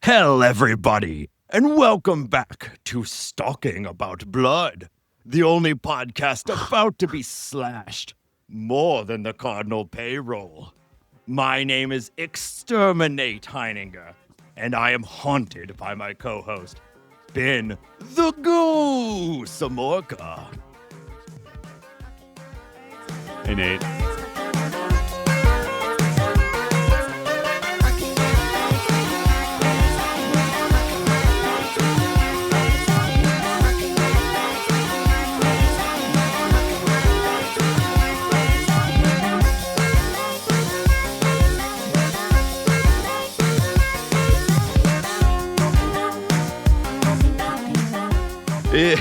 Hell, everybody, and welcome back to Stalking About Blood, the only podcast about to be slashed more than the Cardinal payroll. My name is Exterminate Heininger, and I am haunted by my co-host, Ben the Goo Samorka. Hey, Nate.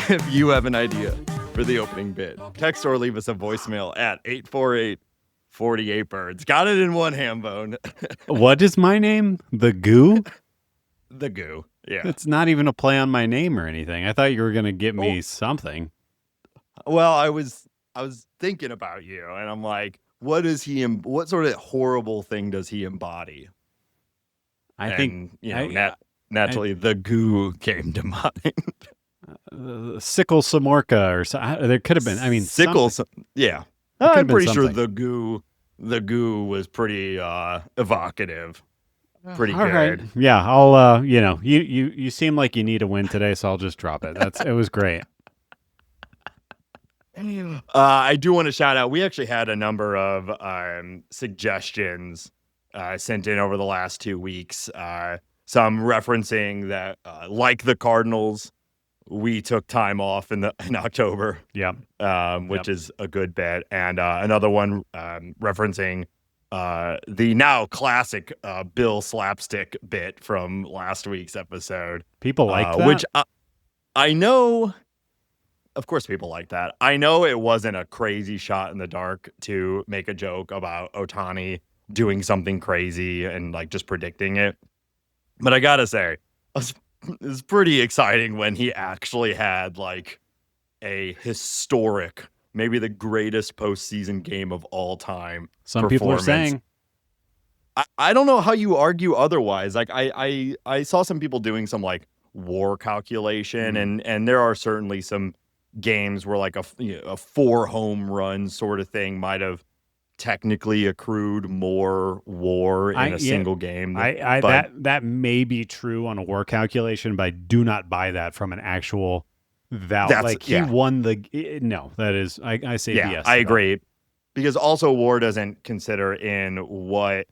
If you have an idea for the opening bit, text or leave us a voicemail at 848-48-BIRDS. Got it in one ham bone. What is my name? The Goo? The Goo, yeah. It's not even a play on my name or anything. I thought you were going to get me something. Well, I was thinking about you, and I'm like, what sort of horrible thing does he embody? I think, naturally, the Goo came to mind. Sickle Samorka or so. There could have been. I mean, Sickle. Yeah, I'm pretty sure the Goo was pretty evocative. Pretty all good. Right. Yeah, I'll. You seem like you need a win today, so I'll just drop it. It was great. I do want to shout out. We actually had a number of suggestions sent in over the last 2 weeks. Some referencing that, like the Cardinals, we took time off in October. Yeah. Which is a good bet. And another one referencing the now classic Bill slapstick bit from last week's episode. People like that? Which I know, of course people like that. I know it wasn't a crazy shot in the dark to make a joke about Ohtani doing something crazy and like just predicting it. But I gotta say, it's pretty exciting when he actually had like a historic, maybe the greatest postseason game of all time. Some people are saying. I don't know how you argue otherwise. Like I saw some people doing some like WAR calculation, and there are certainly some games where like a 4 home run sort of thing might have technically accrued more WAR in a single game. That may be true on a WAR calculation, but I do not buy that from an actual value. Like he won the no. That is, I say yes. I agree, because also WAR doesn't consider in what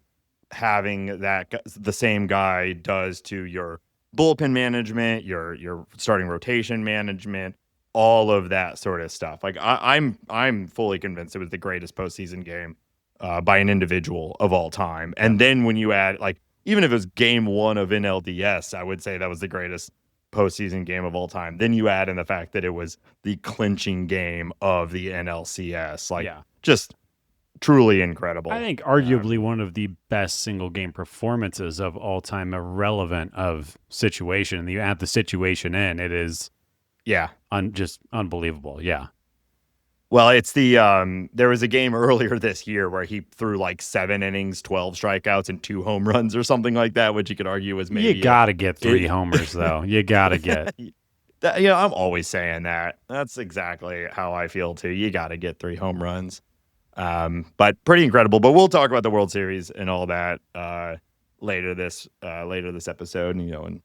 having the same guy does to your bullpen management, your starting rotation management, all of that sort of stuff. Like I'm fully convinced it was the greatest postseason game by an individual of all time. And then when you add, like, even if it was game 1 of NLDS, I would say that was the greatest postseason game of all time. Then you add in the fact that it was the clinching game of the NLCS. Like, just truly incredible. I think arguably one of the best single game performances of all time, irrelevant of situation. And you add the situation in, it is just unbelievable. Yeah. Well, it's there was a game earlier this year where he threw like 7 innings, 12 strikeouts, and 2 home runs or something like that, which you could argue was maybe. You got to get 3 homers, though. You got to get. I'm always saying that. That's exactly how I feel, too. You got to get 3 home runs. But pretty incredible. But we'll talk about the World Series and all that later this episode. And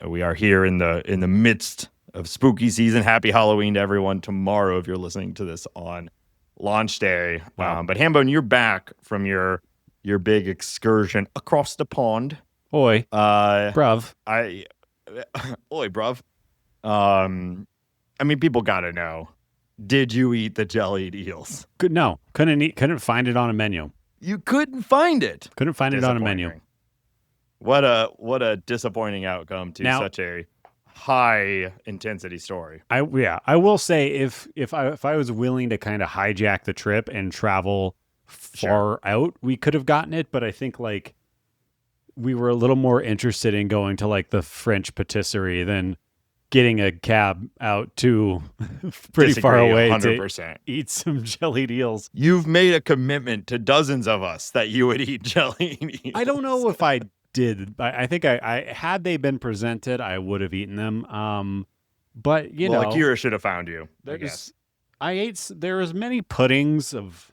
we are here in the midst of spooky season. Happy Halloween to everyone tomorrow if you're listening to this on launch day. Wow. But Hambone, you're back from your big excursion across the pond. Oi, bruv. Oi, bruv. I mean, people gotta know. Did you eat the jellied eels? No, couldn't find it on a menu. You couldn't find it. Couldn't find it on a menu. What a disappointing outcome to such a high intensity story. I will say if I was willing to kind of hijack the trip and travel far out, we could have gotten it, but I think like we were a little more interested in going to like the French patisserie than getting a cab out to pretty far away 100%. To eat some jellied eels. You've made a commitment to dozens of us that you would eat jellied eels. I don't know if I did. I think I had they been presented, I would have eaten them. But you know, Akira should have found you. I guess. there was many puddings of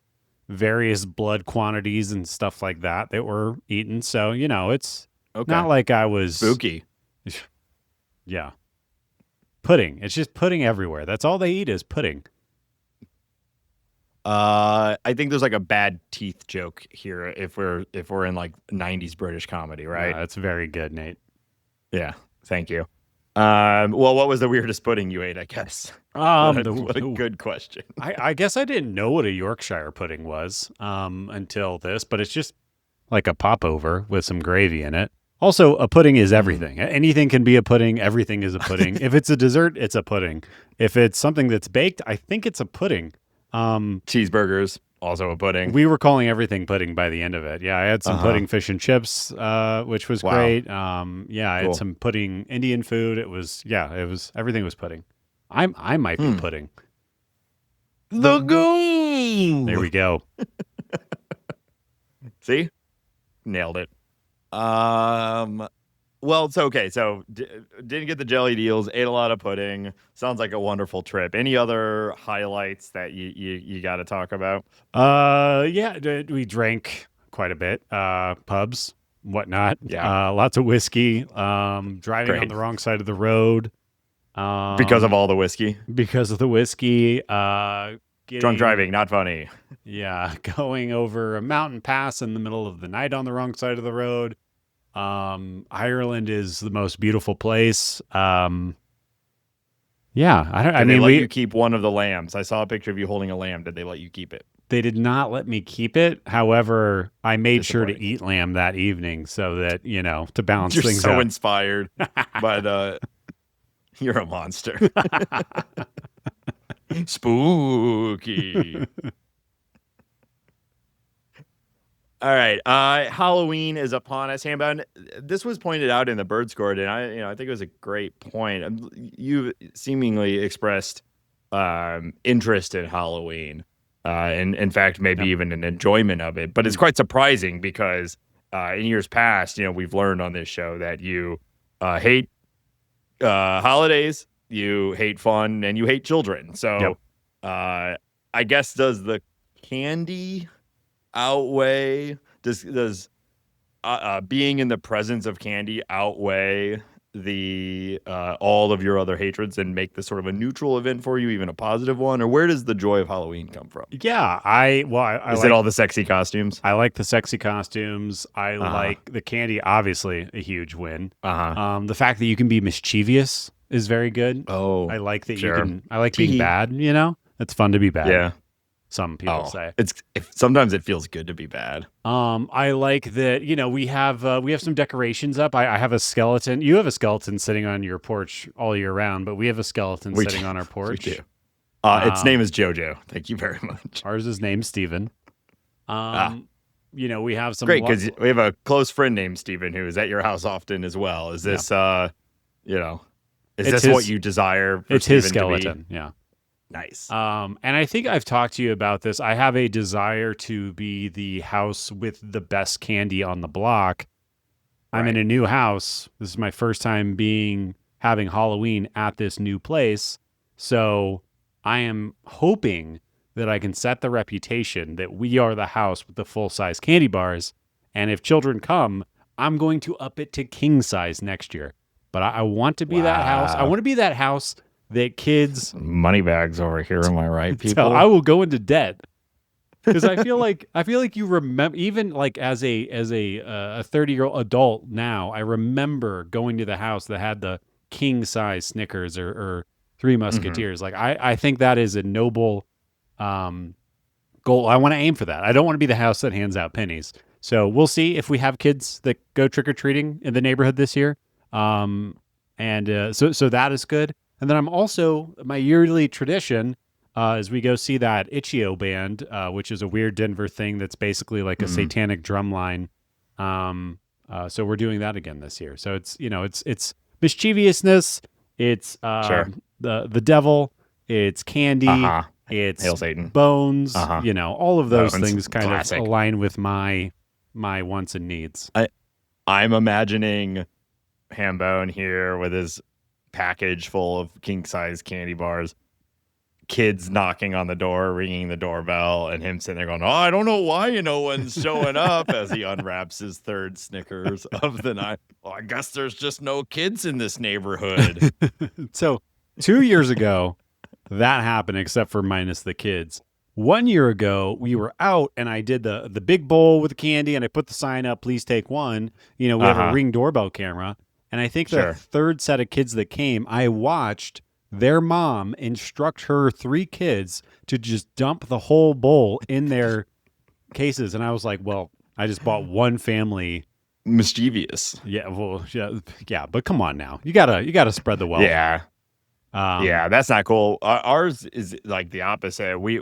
various blood quantities and stuff like that were eaten. So you know, it's not like I was spooky. Yeah, pudding. It's just pudding everywhere. That's all they eat is pudding. I think there's like a bad teeth joke here if we're in like 90s British comedy, right? Yeah, that's very good, Nate. Yeah, thank you. Well, what was the weirdest pudding you ate, I guess? What a good question. I guess I didn't know what a Yorkshire pudding was until this, but it's just like a popover with some gravy in it. Also, a pudding is everything. Anything can be a pudding. Everything is a pudding. If it's a dessert, it's a pudding. If it's something that's baked, I think it's a pudding. Cheeseburgers, also a pudding. We were calling everything pudding by the end of it. Yeah, I had some pudding fish and chips, which was great. I had some pudding Indian food. It was everything was pudding. I might be pudding. The goal. There we go. See? Nailed it. Well, it's okay. So didn't get the jelly deals, ate a lot of pudding. Sounds like a wonderful trip. Any other highlights that you got to talk about? We drank quite a bit. Pubs, whatnot. Yeah. Lots of whiskey. Driving on the wrong side of the road. Because of all the whiskey? Because of the whiskey. Drunk driving, not funny. Yeah, going over a mountain pass in the middle of the night on the wrong side of the road. Ireland is the most beautiful place. I mean, let you keep one of the lambs. I saw a picture of you holding a lamb. Did they let you keep it? They did not let me keep it. However, I made sure to eat lamb that evening so that, to balance things out. You're so inspired by the... You're a monster. Spooky. All right. Halloween is upon us. Handbound. This was pointed out in the Bird Score, and I think it was a great point. You seemingly expressed interest in Halloween, and in fact, maybe even an enjoyment of it. But it's quite surprising because in years past, we've learned on this show that you hate holidays, you hate fun, and you hate children. So, I guess does the candy outweigh does being in the presence of candy outweigh the all of your other hatreds and make this sort of a neutral event for you, even a positive one? Or where does the joy of Halloween come from? Yeah, is it all the sexy costumes? I like the sexy costumes. I like the candy. Obviously, a huge win. The fact that you can be mischievous is very good. Oh, I like that you can. I like being bad. It's fun to be bad. Yeah. Some people say sometimes it feels good to be bad. I like that. We have some decorations up. I have a skeleton. You have a skeleton sitting on your porch all year round, but we have a skeleton sitting on our porch. We do. Its name is JoJo. Thank you very much. Ours is named Steven. We have some great because we have a close friend named Steven who is at your house often as well. Is this is this what you desire for it's Steven his skeleton? Yeah. Nice. And I think I've talked to you about this. I have a desire to be the house with the best candy on the block. Right. I'm in a new house. This is my first time having Halloween at this new place. So I am hoping that I can set the reputation that we are the house with the full-size candy bars. And if children come, I'm going to up it to king size next year. But I want to be that house. I want to be that house that kids money bags over here. Am I right, people? So I will go into debt because I feel like you remember, even like as a 30-year-old adult now, I remember going to the house that had the king size Snickers or Three Musketeers. Like I think that is a noble goal. I want to aim for that. I don't want to be the house that hands out pennies. So we'll see if we have kids that go trick or treating in the neighborhood this year. So that is good. And then I'm also, my yearly tradition is we go see that Itch.io band, which is a weird Denver thing that's basically like a satanic drum line. So we're doing that again this year. So it's mischievousness, it's the devil, it's candy, it's Hail Satan. Bones, all of those things kind of align with my wants and needs. I'm imagining Hambone here with his package full of king size candy bars, kids knocking on the door, ringing the doorbell, and him sitting there going, "Oh, I don't know why no one's showing up," as he unwraps his third Snickers of the night. Well, I guess there's just no kids in this neighborhood. So 2 years ago, that happened, except for minus the kids. 1 year ago, we were out and I did the big bowl with the candy and I put the sign up, please take one. We have a Ring doorbell camera. And I think the third set of kids that came, I watched their mom instruct her 3 kids to just dump the whole bowl in their cases. And I was like, well, I just bought one family. Mischievous. Yeah, well, yeah, but come on now. You gotta spread the wealth. Yeah. Yeah, that's not cool. Ours is like the opposite. We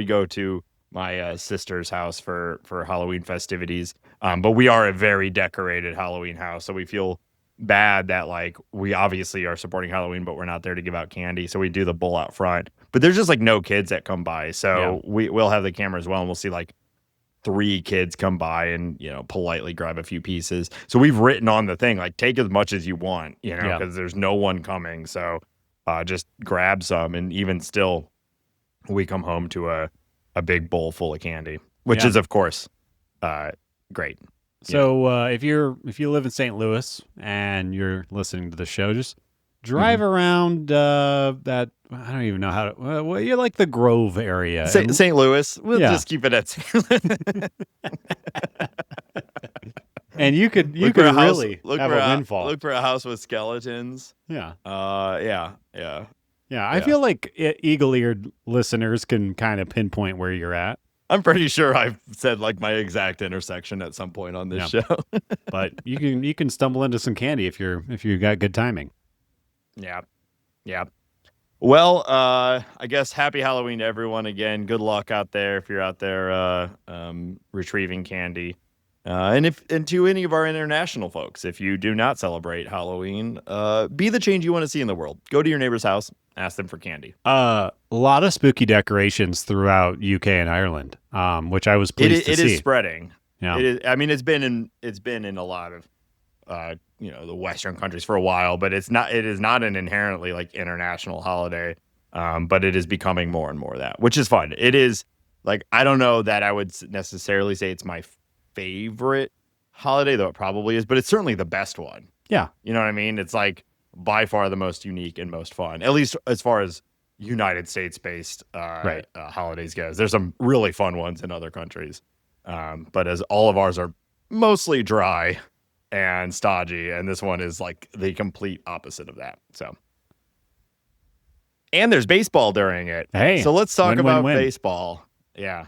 go to my sister's house for Halloween festivities. But we are a very decorated Halloween house, so we feel bad that like we obviously are supporting Halloween, but we're not there to give out candy. So we do the bowl out front. But there's just like no kids that come by. So we'll have the camera as well, and we'll see like 3 kids come by and, politely grab a few pieces. So we've written on the thing, like, take as much as you want, because there's no one coming. So just grab some. And even still, we come home to a big bowl full of candy, which is, of course, great. So if you live in St. Louis and you're listening to the show, just drive around that. I don't even know how to. Well, you like the Grove area, St. Louis. We'll just keep it at St. Louis. And you could really have a windfall. Look for a house with skeletons. Yeah. Yeah. I feel like eagle-eared listeners can kind of pinpoint where you're at. I'm pretty sure I've said like my exact intersection at some point on this show. But you can stumble into some candy if you got good timing. Yeah. Well, I guess happy Halloween to everyone again. Good luck out there if you're out there retrieving candy. And to any of our international folks, if you do not celebrate Halloween, be the change you want to see in the world. Go to your neighbor's house, ask them for candy. A lot of spooky decorations throughout UK and Ireland, which I was pleased to see. It is spreading. Yeah. It is, I mean, it's been in a lot of the Western countries for a while, but it is not an inherently like international holiday. But it is becoming more and more that, which is fun. It is like, I don't know that I would necessarily say it's my favorite holiday, though it probably is, but it's certainly the best one. Yeah. You know what I mean? It's like by far the most unique and most fun, at least as far as United States based holidays goes. There's some really fun ones in other countries. But as all of ours are mostly dry and stodgy, and this one is like the complete opposite of that. So, and there's baseball during it. Hey, so let's talk about baseball. Yeah.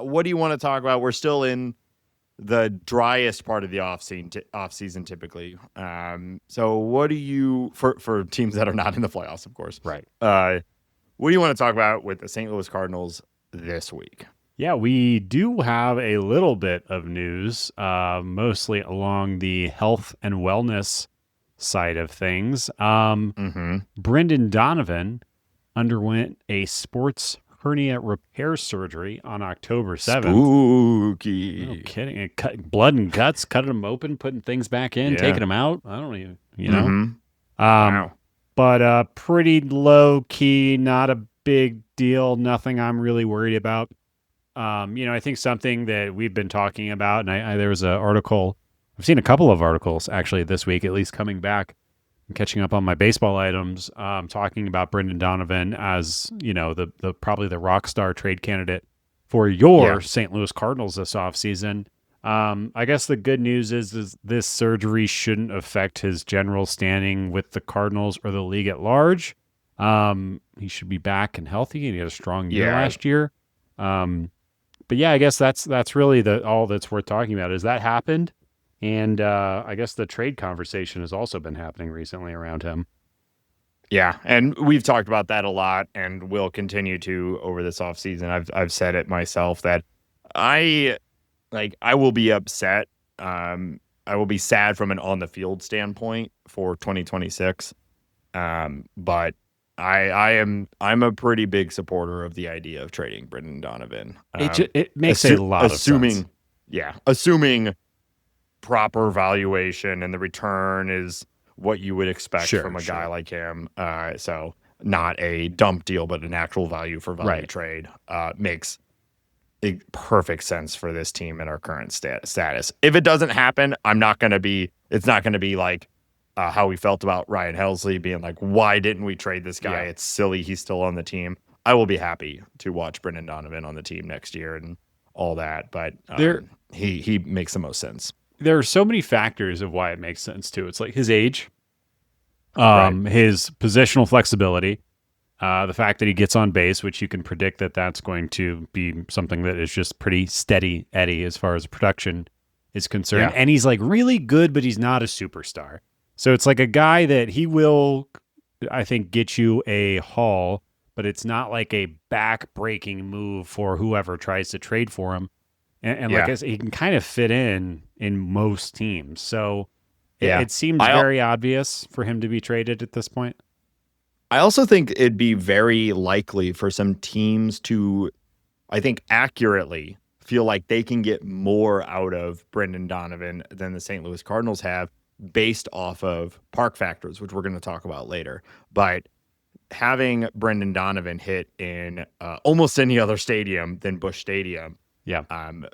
What do you want to talk about? We're still in the driest part of the off season typically. So what do you for teams that are not in the playoffs, of course. Right. What do you want to talk about with the St. Louis Cardinals this week? Yeah, we do have a little bit of news, mostly along the health and wellness side of things. Brendan Donovan underwent a sports hernia repair surgery on October 7th. Spooky. No kidding. It cut blood and guts, cutting them open, putting things back in, taking them out. I don't even, know. Wow. But pretty low key, not a big deal. Nothing I'm really worried about. I think something that we've been talking about, and there was an article, I've seen a couple of articles actually this week, at least coming back and catching up on my baseball items, talking about Brendan Donovan as, the probably the rock star trade candidate for your St. Louis Cardinals this offseason. I guess the good news is this surgery shouldn't affect his general standing with the Cardinals or the league at large. He should be back and healthy, and he had a strong year last year. But yeah, I guess that's really all that's worth talking about is that happened. And I guess the trade conversation has also been happening recently around him. Yeah, and we've talked about that a lot, and will continue to over this offseason. I've said it myself that I will be upset. I will be sad from an on the field standpoint for 2026. But I'm a pretty big supporter of the idea of trading Brendan Donovan. It makes a lot of sense. Assuming proper valuation and the return is what you would expect from a guy like him. So not a dump deal, but an actual value for value trade makes perfect sense for this team in our current status. If it doesn't happen, it's not going to be like how we felt about Ryan Helsley being like, why didn't we trade this guy? It's silly. He's still on the team. I will be happy to watch Brendan Donovan on the team next year and all that, but he makes the most sense. There are so many factors of why it makes sense too. It's like his age, his positional flexibility, the fact that he gets on base, which you can predict that's going to be something that is just pretty steady Eddie as far as production is concerned. And he's like really good, but he's not a superstar. So it's like a guy that he will, I think, get you a haul, but it's not like a back-breaking move for whoever tries to trade for him. And like I said, he can kind of fit in most teams. So it seems very obvious for him to be traded at this point. I also think it'd be very likely for some teams to, I think, accurately feel like they can get more out of Brendan Donovan than the St. Louis Cardinals have based off of park factors, which we're going to talk about later. But having Brendan Donovan hit in almost any other stadium than Busch Stadium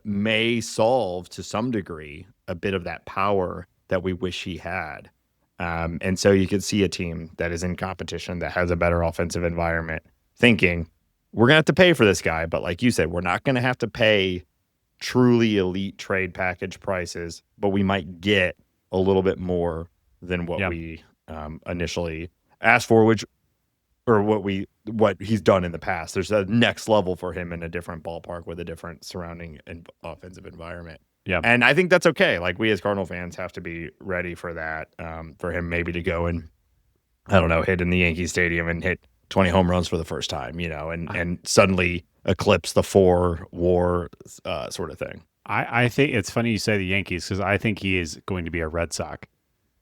may solve to some degree a bit of that power that we wish he had. And so you could see a team that is in competition that has a better offensive environment thinking, we're going to have to pay for this guy. But like you said, we're not going to have to pay truly elite trade package prices, but we might get a little bit more than what we initially asked for, what he's done in the past. There's a next level for him in a different ballpark with a different surrounding and offensive environment. Yeah. And I think that's okay. Like, we as Cardinal fans have to be ready for that, for him maybe to go and, I don't know, hit in the Yankee Stadium and hit 20 home runs for the first time, and suddenly eclipse the 4 WAR sort of thing. I think it's funny you say the Yankees, because I think he is going to be a Red Sox.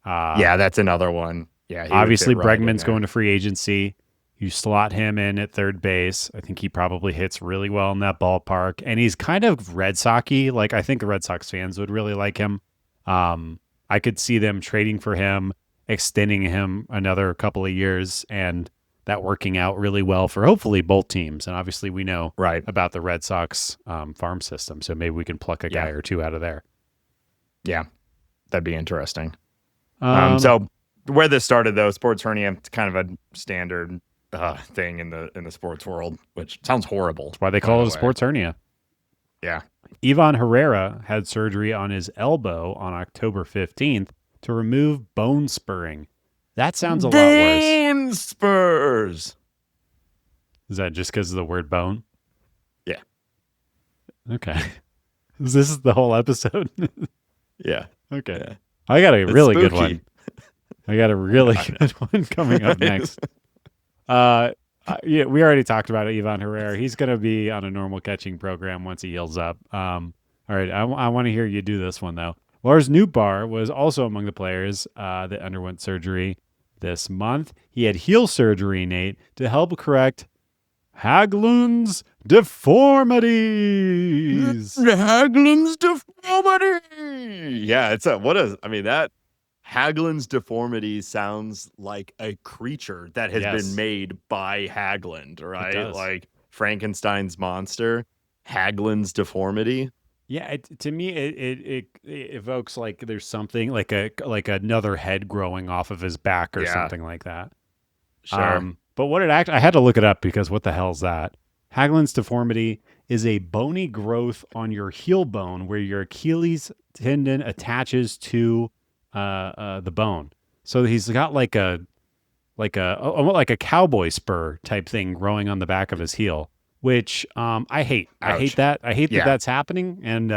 That's another one. Yeah, obviously Bregman's going to free agency. You slot him in at third base. I think he probably hits really well in that ballpark. And he's kind of Red Sox-y. Like, I think the Red Sox fans would really like him. I could see them trading for him, extending him another couple of years, and that working out really well for hopefully both teams. And obviously we know about the Red Sox farm system, so maybe we can pluck a guy or two out of there. Yeah, that'd be interesting. So where this started, though, sports hernia, it's kind of a standard thing in the sports world, which sounds horrible. That's why they call it a sports hernia. Yeah. Ivan Herrera had surgery on his elbow on October 15th to remove bone spurring. That sounds a lot worse. Bone spurs. Is that just because of the word bone? Yeah. Okay. Is this the whole episode? Yeah. Okay. Yeah. I got a really good one. I got a really good one coming up next. We already talked about Ivan Herrera. He's going to be on a normal catching program once he heals up. All right, I want to hear you do this one, though. Lars Nootbaar was also among the players that underwent surgery this month. He had heel surgery, Nate, to help correct Haglund's deformities. Haglund's deformity. Yeah, that Haglund's deformity sounds like a creature that has been made by Haglund, right? Like Frankenstein's monster, Haglund's deformity. Yeah, to me, it evokes like there's something like another head growing off of his back or something like that. Sure. But what I had to look it up, because what the hell is that? Haglund's deformity is a bony growth on your heel bone where your Achilles tendon attaches to the bone. So he's got like a cowboy spur type thing growing on the back of his heel, which I hate. Ouch. I hate that. I hate that that's happening. And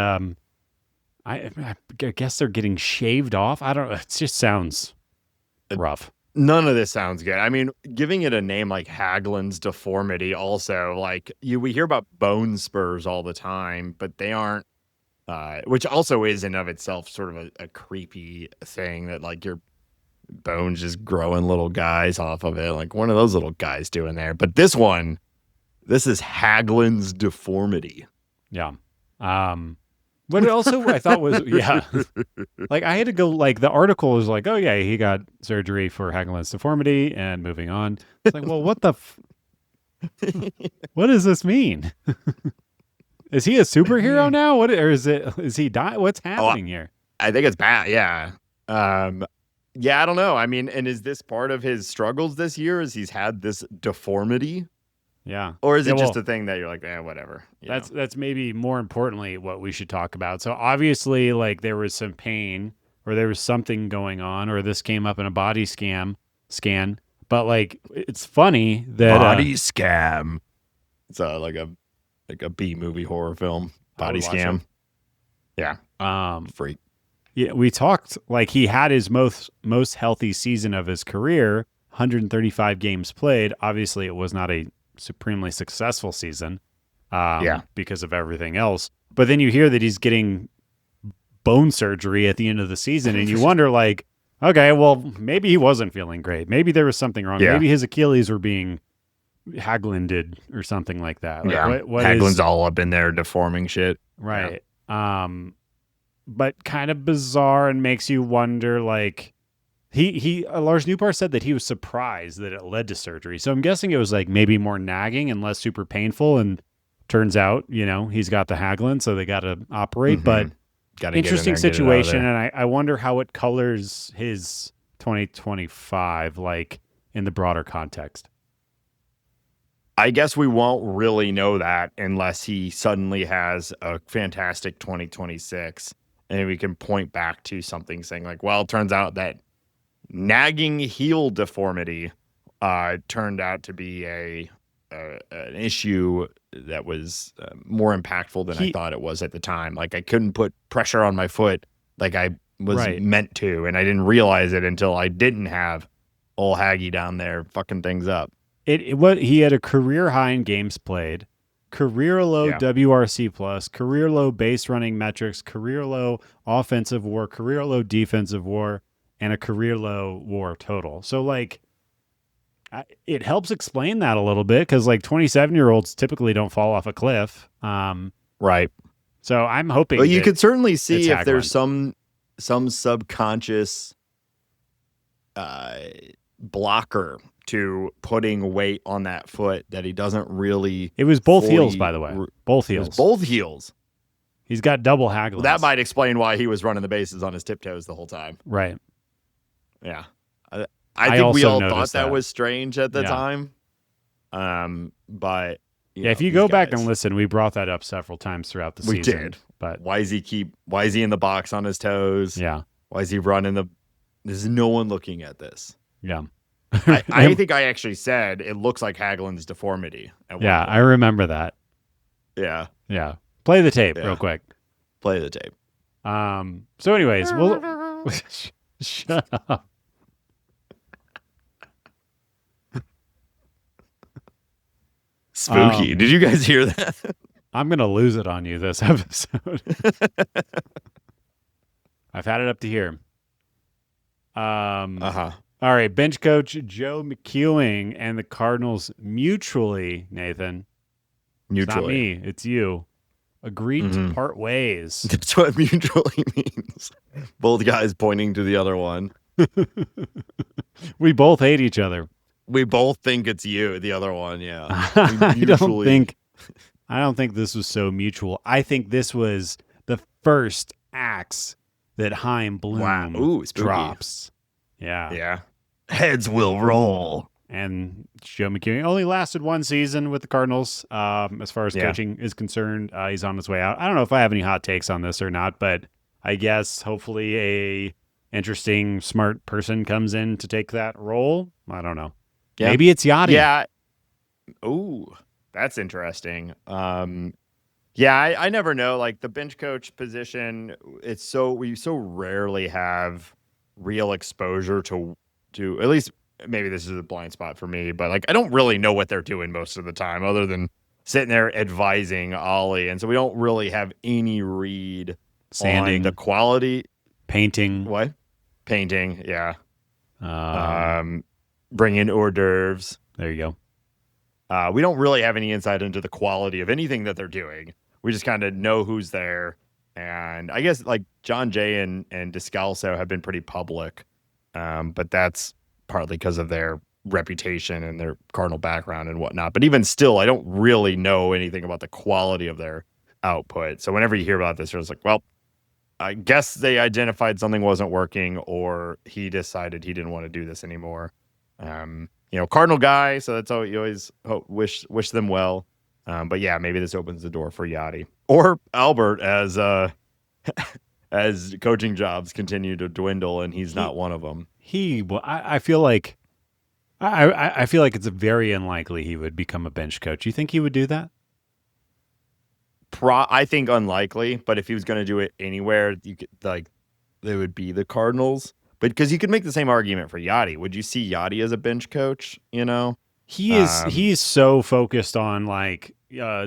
I guess they're getting shaved off. I don't know. It just sounds rough. None of this sounds good. I mean, giving it a name like Haglund's deformity also, like we hear about bone spurs all the time, but they aren't, which also is in of itself sort of a creepy thing, that like your bones just growing little guys off of it. Like, one of those little guys doing there. But this is Haglund's deformity. Yeah. But it also, I thought was, yeah. Like, I had to go, like, the article was like, oh, yeah, he got surgery for Hageland's deformity and moving on. It's like, well, what the, what does this mean? Is he a superhero now? What, or is he dying? What's happening here? I think it's bad. Yeah. Yeah, I don't know. I mean, and is this part of his struggles this year? Is he's had this deformity? Yeah. Or is Yeah, it just well, a thing that you're like, whatever. that's maybe more importantly what we should talk about. So obviously, like, there was some pain or there was something going on, or this came up in a body scan. But like, it's funny that Body Scam. It's like a B movie horror film. Body Scam. Yeah. Freak. Yeah, we talked like he had his most healthy season of his career, 135 games played. Obviously, it was not a supremely successful season, because of everything else. But then you hear that he's getting bone surgery at the end of the season, and you wonder, like, okay, well, maybe he wasn't feeling great. Maybe there was something wrong. Yeah. Maybe his Achilles were being Hagelanded or something like that. Like, what Hageland's all up in there deforming shit. Right. Yeah. But kind of bizarre and makes you wonder, like, Lars Nootbaar said that he was surprised that it led to surgery. So I'm guessing it was like maybe more nagging and less super painful. And turns out, he's got the Hageland, so they got to operate. But interesting situation. And I wonder how it colors his 2025, like, in the broader context. I guess we won't really know that unless he suddenly has a fantastic 2026. And we can point back to something saying like, well, it turns out that nagging heel deformity turned out to be an issue that was more impactful than I thought it was at the time. Like, I couldn't put pressure on my foot like I was meant to, and I didn't realize it until I didn't have old Haggy down there fucking things up. He had a career high in games played, career low WRC plus, career low base running metrics, career low offensive WAR, career low defensive WAR, and a career low WAR total. So, like, it helps explain that a little bit, because like 27-year-olds typically don't fall off a cliff. Right. So I'm hoping. But you could certainly see if there's some subconscious blocker to putting weight on that foot that he doesn't really. It was both heels, by the way. Both heels. It was both heels. He's got double Hagelands. Well, that might explain why he was running the bases on his tiptoes the whole time. Right. Yeah. I think we all thought that was strange at the time. But if you go back and listen, we brought that up several times throughout the season. We did. But why is he in the box on his toes? Yeah. Why is he running there's no one looking at this. Yeah. I think I actually said it looks like Hageland's deformity. Yeah, I remember that. Yeah. Yeah. Play the tape real quick. Play the tape. So anyways, we'll shut up. Spooky. Did you guys hear that? I'm going to lose it on you this episode. I've had it up to here. All right, bench coach Joe McEwing and the Cardinals mutually, Nathan. Mutually. It's not me, it's you. Agreed to part ways. That's what mutually means. Both guys pointing to the other one. We both hate each other. We both think it's you, the other one, yeah. I don't think this was so mutual. I think this was the first axe that Chaim Bloom drops. Yeah. Yeah. Heads will roll. And Joe McEwing only lasted one season with the Cardinals. As far as coaching is concerned, he's on his way out. I don't know if I have any hot takes on this or not, but I guess hopefully a interesting, smart person comes in to take that role. I don't know. Yeah. Maybe it's Yachty. Yeah. Ooh, that's interesting. I never know. Like, the bench coach position, we so rarely have real exposure to at least, maybe this is a blind spot for me, but like, I don't really know what they're doing most of the time other than sitting there advising Ollie. And so we don't really have any read sanding on the quality. Painting. What? Painting. Yeah. Bring in hors d'oeuvres. There you go. We don't really have any insight into the quality of anything that they're doing. We just kind of know who's there And I guess like John Jay and Descalso have been pretty public, but that's partly because of their reputation and their Cardinal background and whatnot. But even still, I don't really know anything about the quality of their output. So whenever you hear about this, you're just like, well, I guess they identified something wasn't working, or he decided he didn't want to do this anymore. Cardinal guy, so that's how you always wish them well. But yeah, maybe this opens the door for Yachty or Albert as coaching jobs continue to dwindle, and he's not one of them. I feel like I feel like it's very unlikely he would become a bench coach. You think he would do that? I think unlikely, but if he was going to do it anywhere, you could they would be the Cardinals. But because you could make the same argument for Yachty. Would you see Yachty as a bench coach? He's so focused on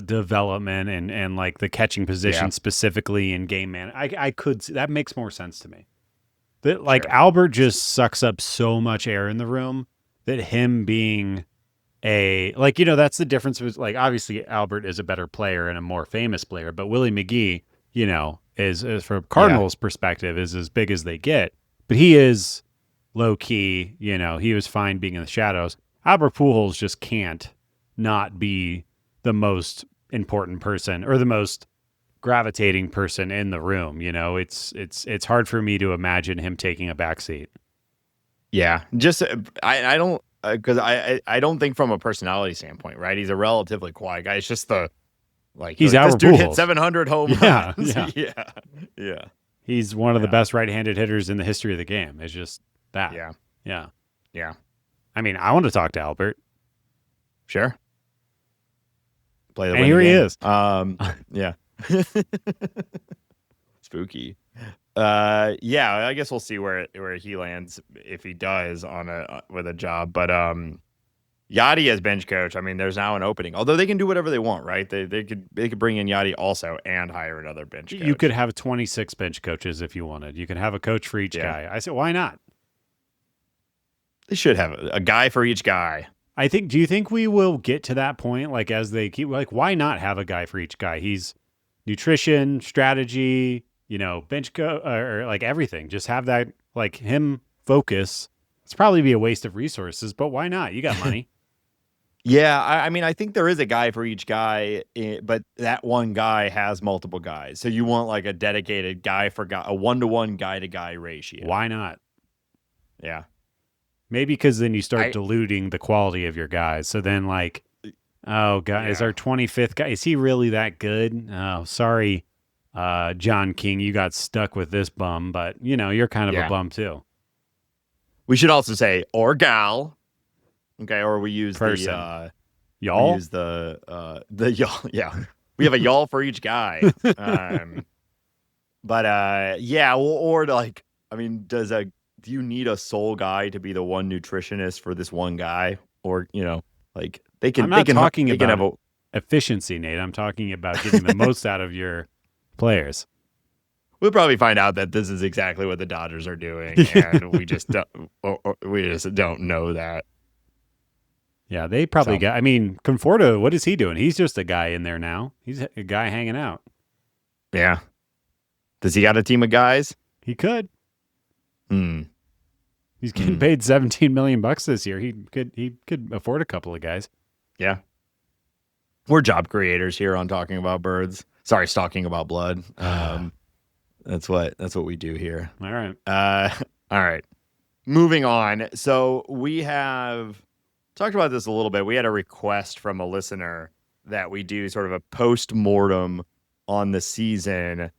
development and like the catching position specifically in game man. I could see, that makes more sense to me. That Sure. Albert just sucks up so much air in the room that him being that's the difference with obviously Albert is a better player and a more famous player, but Willie McGee, is from Cardinals perspective is as big as they get, but he is low key, he was fine being in the shadows. Albert Pujols just can't not be the most important person or the most gravitating person in the room. It's hard for me to imagine him taking a backseat. Yeah, just I don't because I don't think from a personality standpoint, right? He's a relatively quiet guy. It's just he's this dude Pujols. hit 700 home runs. Yeah. He's one of the best right-handed hitters in the history of the game. It's just that. Yeah. I mean, I want to talk to Albert. Sure. Play the and here game. He is. Yeah. Spooky. Yeah, I guess we'll see where he lands if he does with a job. But Yachty as bench coach, I mean, there's now an opening. Although they can do whatever they want, right? They could bring in Yachty also and hire another bench coach. You could have 26 bench coaches if you wanted. You could have a coach for each guy. I said, why not? They should have a guy for each guy. Do you think we will get to that point? As they keep, why not have a guy for each guy? He's nutrition, strategy, bench or everything. Just have that, him focus. It's probably be a waste of resources, but why not? You got money. Yeah, I mean, I think there is a guy for each guy, but that one guy has multiple guys. So you want a dedicated guy for guy, a 1-to-1 guy-to-guy ratio. Why not? Yeah. Maybe because then you start diluting the quality of your guys. So then is our 25th guy, is he really that good? Oh, sorry, John King, you got stuck with this bum, but you're kind of a bum too. We should also say, or gal. Okay, or we use person. Y'all. We use the y'all. Yeah, we have a y'all for each guy. But yeah, or I mean, do you need a sole guy to be the one nutritionist for this one guy, or they can? I'm not talking about have efficiency, Nate. I'm talking about getting the most out of your players. We'll probably find out that this is exactly what the Dodgers are doing, and we just don't know that. Yeah, they probably got. I mean, Conforto, what is he doing? He's just a guy in there now. He's a guy hanging out. Yeah. Does he got a team of guys? He could. He's getting paid $17 million this year. He could afford a couple of guys. Yeah. We're job creators here on Talking About Birds. Sorry, Stalking About Blood. That's what we do here. All right. All right. Moving on. So we have talked about this a little bit. We had a request from a listener that we do sort of a post-mortem on the season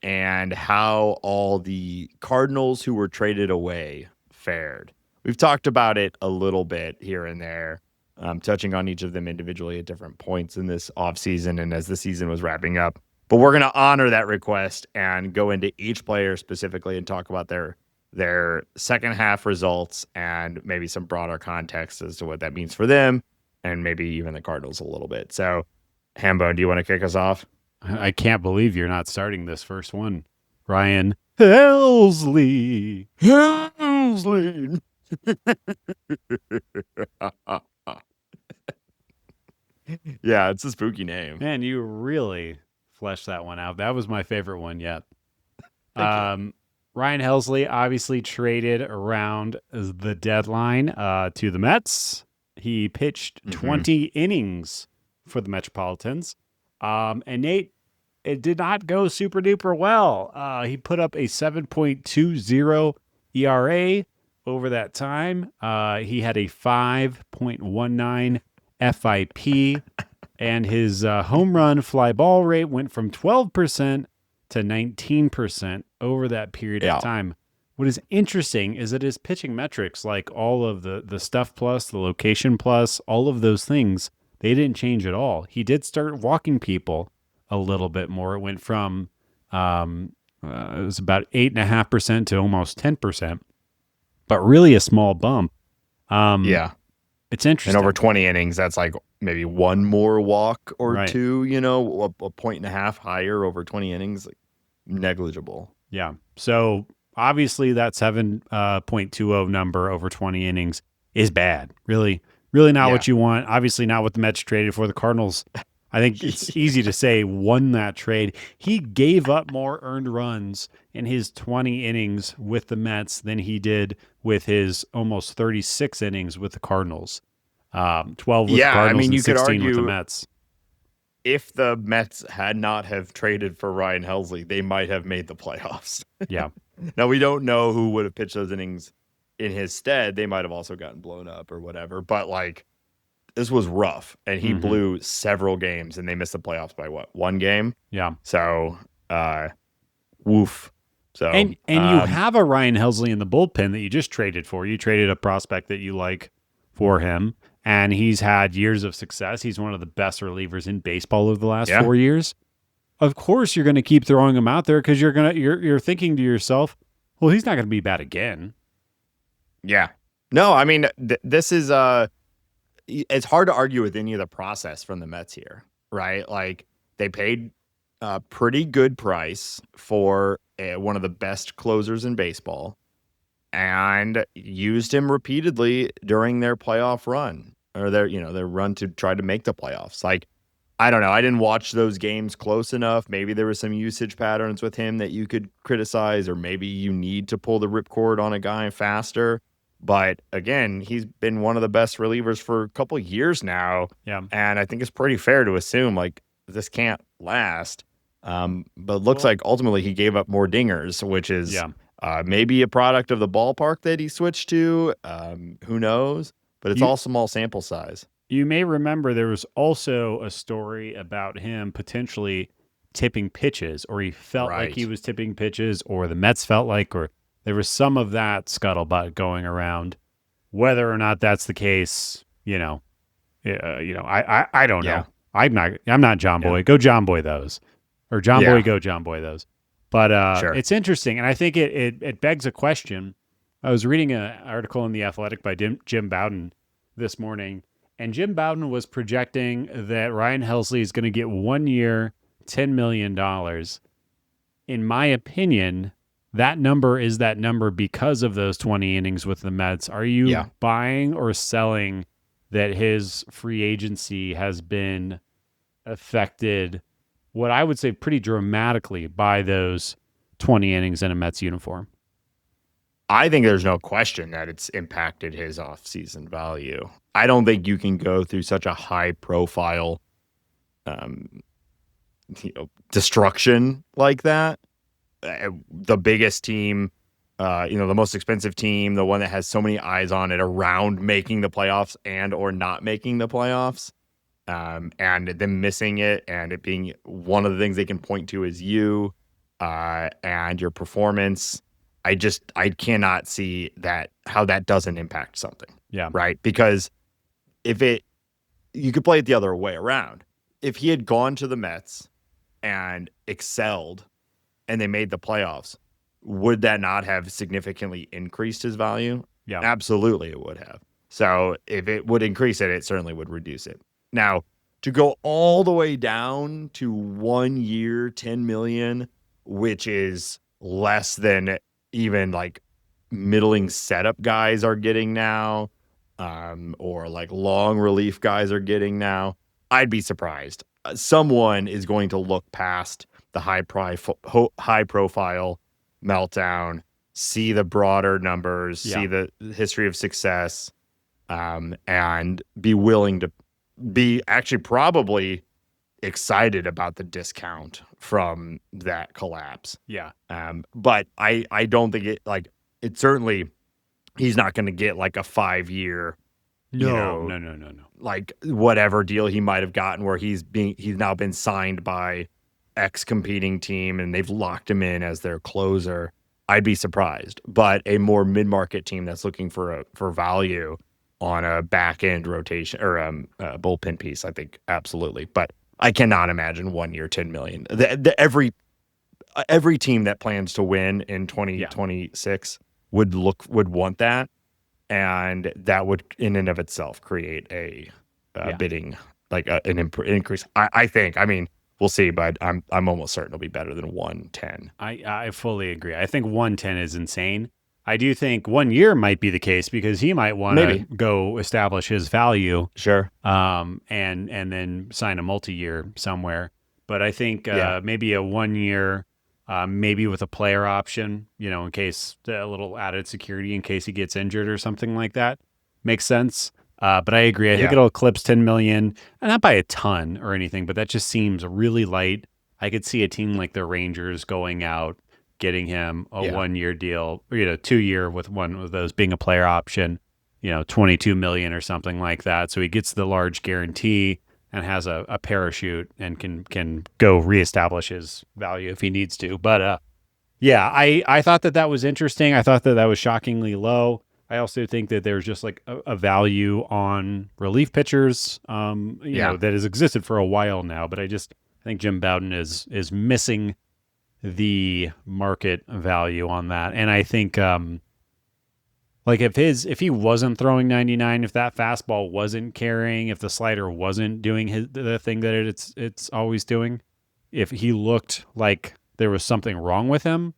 and how all the Cardinals who were traded away fared. We've talked about it a little bit here and there, touching on each of them individually at different points in this offseason and as the season was wrapping up. But we're going to honor that request and go into each player specifically and talk about their second half results and maybe some broader context as to what that means for them and maybe even the Cardinals a little bit. So, Hambo, do you want to kick us off? I can't believe you're not starting this first one, Ryan Helsley. Helsley. Yeah, it's a spooky name. Man, you really flesh that one out. That was my favorite one yet. Thank you. Ryan Helsley obviously traded around the deadline to the Mets. He pitched 20 innings for the Metropolitans. And Nate, it did not go super duper well. He put up a 7.20 ERA over that time. He had a 5.19 FIP, and his home run fly ball rate went from 12% to 19% over that period of time. What is interesting is that his pitching metrics, like all of the stuff plus, the location plus, all of those things, they didn't change at all. He did start walking people a little bit more. It went from it was about 8.5% to almost 10%, but really a small bump. It's interesting. And over 20 innings, that's like maybe one more walk or two, a point and a half higher over 20 innings, like negligible. Yeah. So obviously that 7.20 number over 20 innings is bad. Really not what you want. Obviously not what the Mets traded for. The Cardinals, I think it's easy to say, won that trade. He gave up more earned runs in his 20 innings with the Mets than he did with his almost 36 innings with the Cardinals. 12 with the Cardinals and 16 with the Mets. If the Mets had not have traded for Ryan Helsley, they might have made the playoffs. Yeah. Now, we don't know who would have pitched those innings in his stead. They might have also gotten blown up or whatever. But, like, this was rough. And he blew several games, and they missed the playoffs by, one game? Yeah. So, woof. So And you have a Ryan Helsley in the bullpen that you just traded for. You traded a prospect that you like for him. And he's had years of success. He's one of the best relievers in baseball over the last 4 years. Of course, you're going to keep throwing him out there because you're thinking to yourself, well, he's not going to be bad again. Yeah. No, I mean, this is it's hard to argue with any of the process from the Mets here, right? Like, they paid a pretty good price for one of the best closers in baseball, and used him repeatedly during their playoff run, or their run to try to make the playoffs. Like, I don't know. I didn't watch those games close enough. Maybe there was some usage patterns with him that you could criticize, or maybe you need to pull the ripcord on a guy faster. But again, he's been one of the best relievers for a couple of years now. Yeah. And I think it's pretty fair to assume, like, this can't last. But it looks like ultimately he gave up more dingers, which is maybe a product of the ballpark that he switched to. Who knows? But it's all small sample size. You may remember there was also a story about him potentially tipping pitches, or he felt like he was tipping pitches, or the Mets felt like, or there was some of that scuttlebutt going around. Whether or not that's the case, I don't know. I'm not John Boy. Go John Boy those, or John Boy go John Boy those. But it's interesting, and I think it begs a question. I was reading an article in The Athletic by Jim Bowden this morning, and Jim Bowden was projecting that Ryan Helsley is going to get 1 year, $10 million. In my opinion, that number is that number because of those 20 innings with the Mets. Are you buying or selling that his free agency has been affected, what I would say pretty dramatically, by those 20 innings in a Mets uniform? I think there's no question that it's impacted his offseason value. I don't think you can go through such a high profile destruction like that. The biggest team, the most expensive team, the one that has so many eyes on it around making the playoffs and or not making the playoffs, and them missing it, and it being one of the things they can point to is you and your performance. I cannot see how that doesn't impact something. Yeah. Right. Because you could play it the other way around. If he had gone to the Mets and excelled and they made the playoffs, would that not have significantly increased his value? Yeah. Absolutely it would have. So if it would increase it, it certainly would reduce it. Now, to go all the way down to 1 year, 10 million, which is less than even like middling setup guys are getting now, or like long relief guys are getting now, I'd be surprised. someone is going to look past the high profile meltdown, see the broader numbers, see the history of success, and be willing to be actually probably excited about the discount from that collapse. Yeah. But I don't think it certainly, he's not going to get like a 5-year, No. like whatever deal he might have gotten where he's now been signed by X competing team and they've locked him in as their closer. I'd be surprised. But a more mid-market team that's looking for value on a back end rotation or bullpen piece, I think absolutely. But I cannot imagine 1 year, $10 million. Every team that plans to win in 2026 would want that, and that would in and of itself create a bidding, like an increase. I think. I mean, we'll see, but I'm almost certain it'll be better than 110. I fully agree. I think 110 is insane. I do think 1 year might be the case because he might want to go establish his value. Sure. And then sign a multi-year somewhere. But I think maybe a 1 year, maybe with a player option, in case a little added security in case he gets injured or something like that, makes sense. But I agree. I think it'll eclipse 10 million, and not by a ton or anything, but that just seems really light. I could see a team like the Rangers going out, getting him a 1 year deal, 2 year with one of those being a player option, 22 million or something like that. So he gets the large guarantee and has a parachute and can go reestablish his value if he needs to. But I thought that was interesting. I thought that was shockingly low. I also think that there's just like a value on relief pitchers, that has existed for a while now. But I think Jim Bowden is missing the market value on that. And I think like if he wasn't throwing 99, if that fastball wasn't carrying, if the slider wasn't doing the thing that it's always doing, if he looked like there was something wrong with him,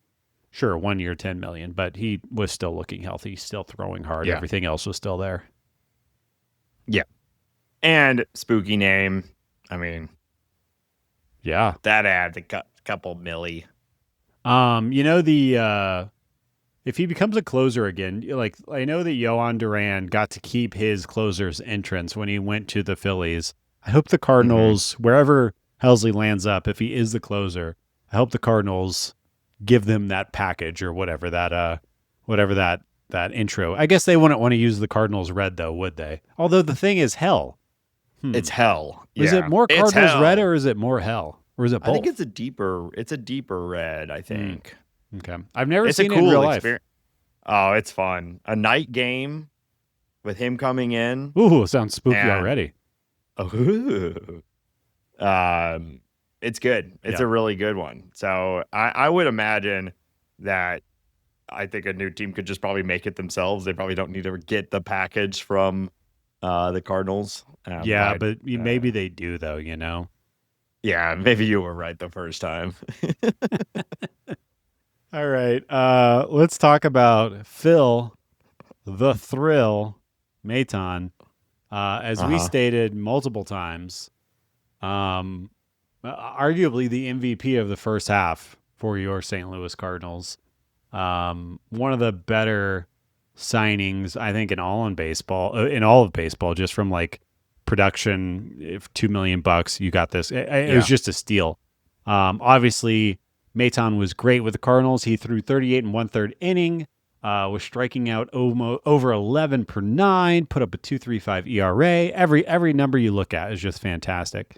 sure, 1 year, 10 million, but he was still looking healthy, still throwing hard. Yeah. Everything else was still there. Yeah. And spooky name. I mean, yeah, that adds a couple milli. If he becomes a closer again, like I know that Yohan Duran got to keep his closer's entrance when he went to the Phillies. I hope the Cardinals, wherever Helsley lands up, if he is the closer, I hope the Cardinals give them that package or whatever that intro. I guess they wouldn't want to use the Cardinals red though, would they? Although the thing is hell. It's hell. Is it more Cardinals red or is it more hell? Or is it both? I think it's a deeper red, I think. Okay. I've never seen it in real life. Oh, it's fun. A night game with him coming in. Ooh, sounds spooky already. It's good. It's a really good one. So I would imagine that I think a new team could just probably make it themselves. They probably don't need to get the package from the Cardinals. But maybe they do though, Yeah, maybe you were right the first time. All right. Let's talk about Phil the Thrill Maton. As we stated multiple times, arguably the MVP of the first half for your St. Louis Cardinals. One of the better signings, I think, in all of baseball, just from like production. If $2 million, you got this. It was just a steal. Obviously, Maton was great with the Cardinals. He threw 38 and 1/3 inning, was striking out over 11 per 9, put up a 2.35 ERA. Every number you look at is just fantastic.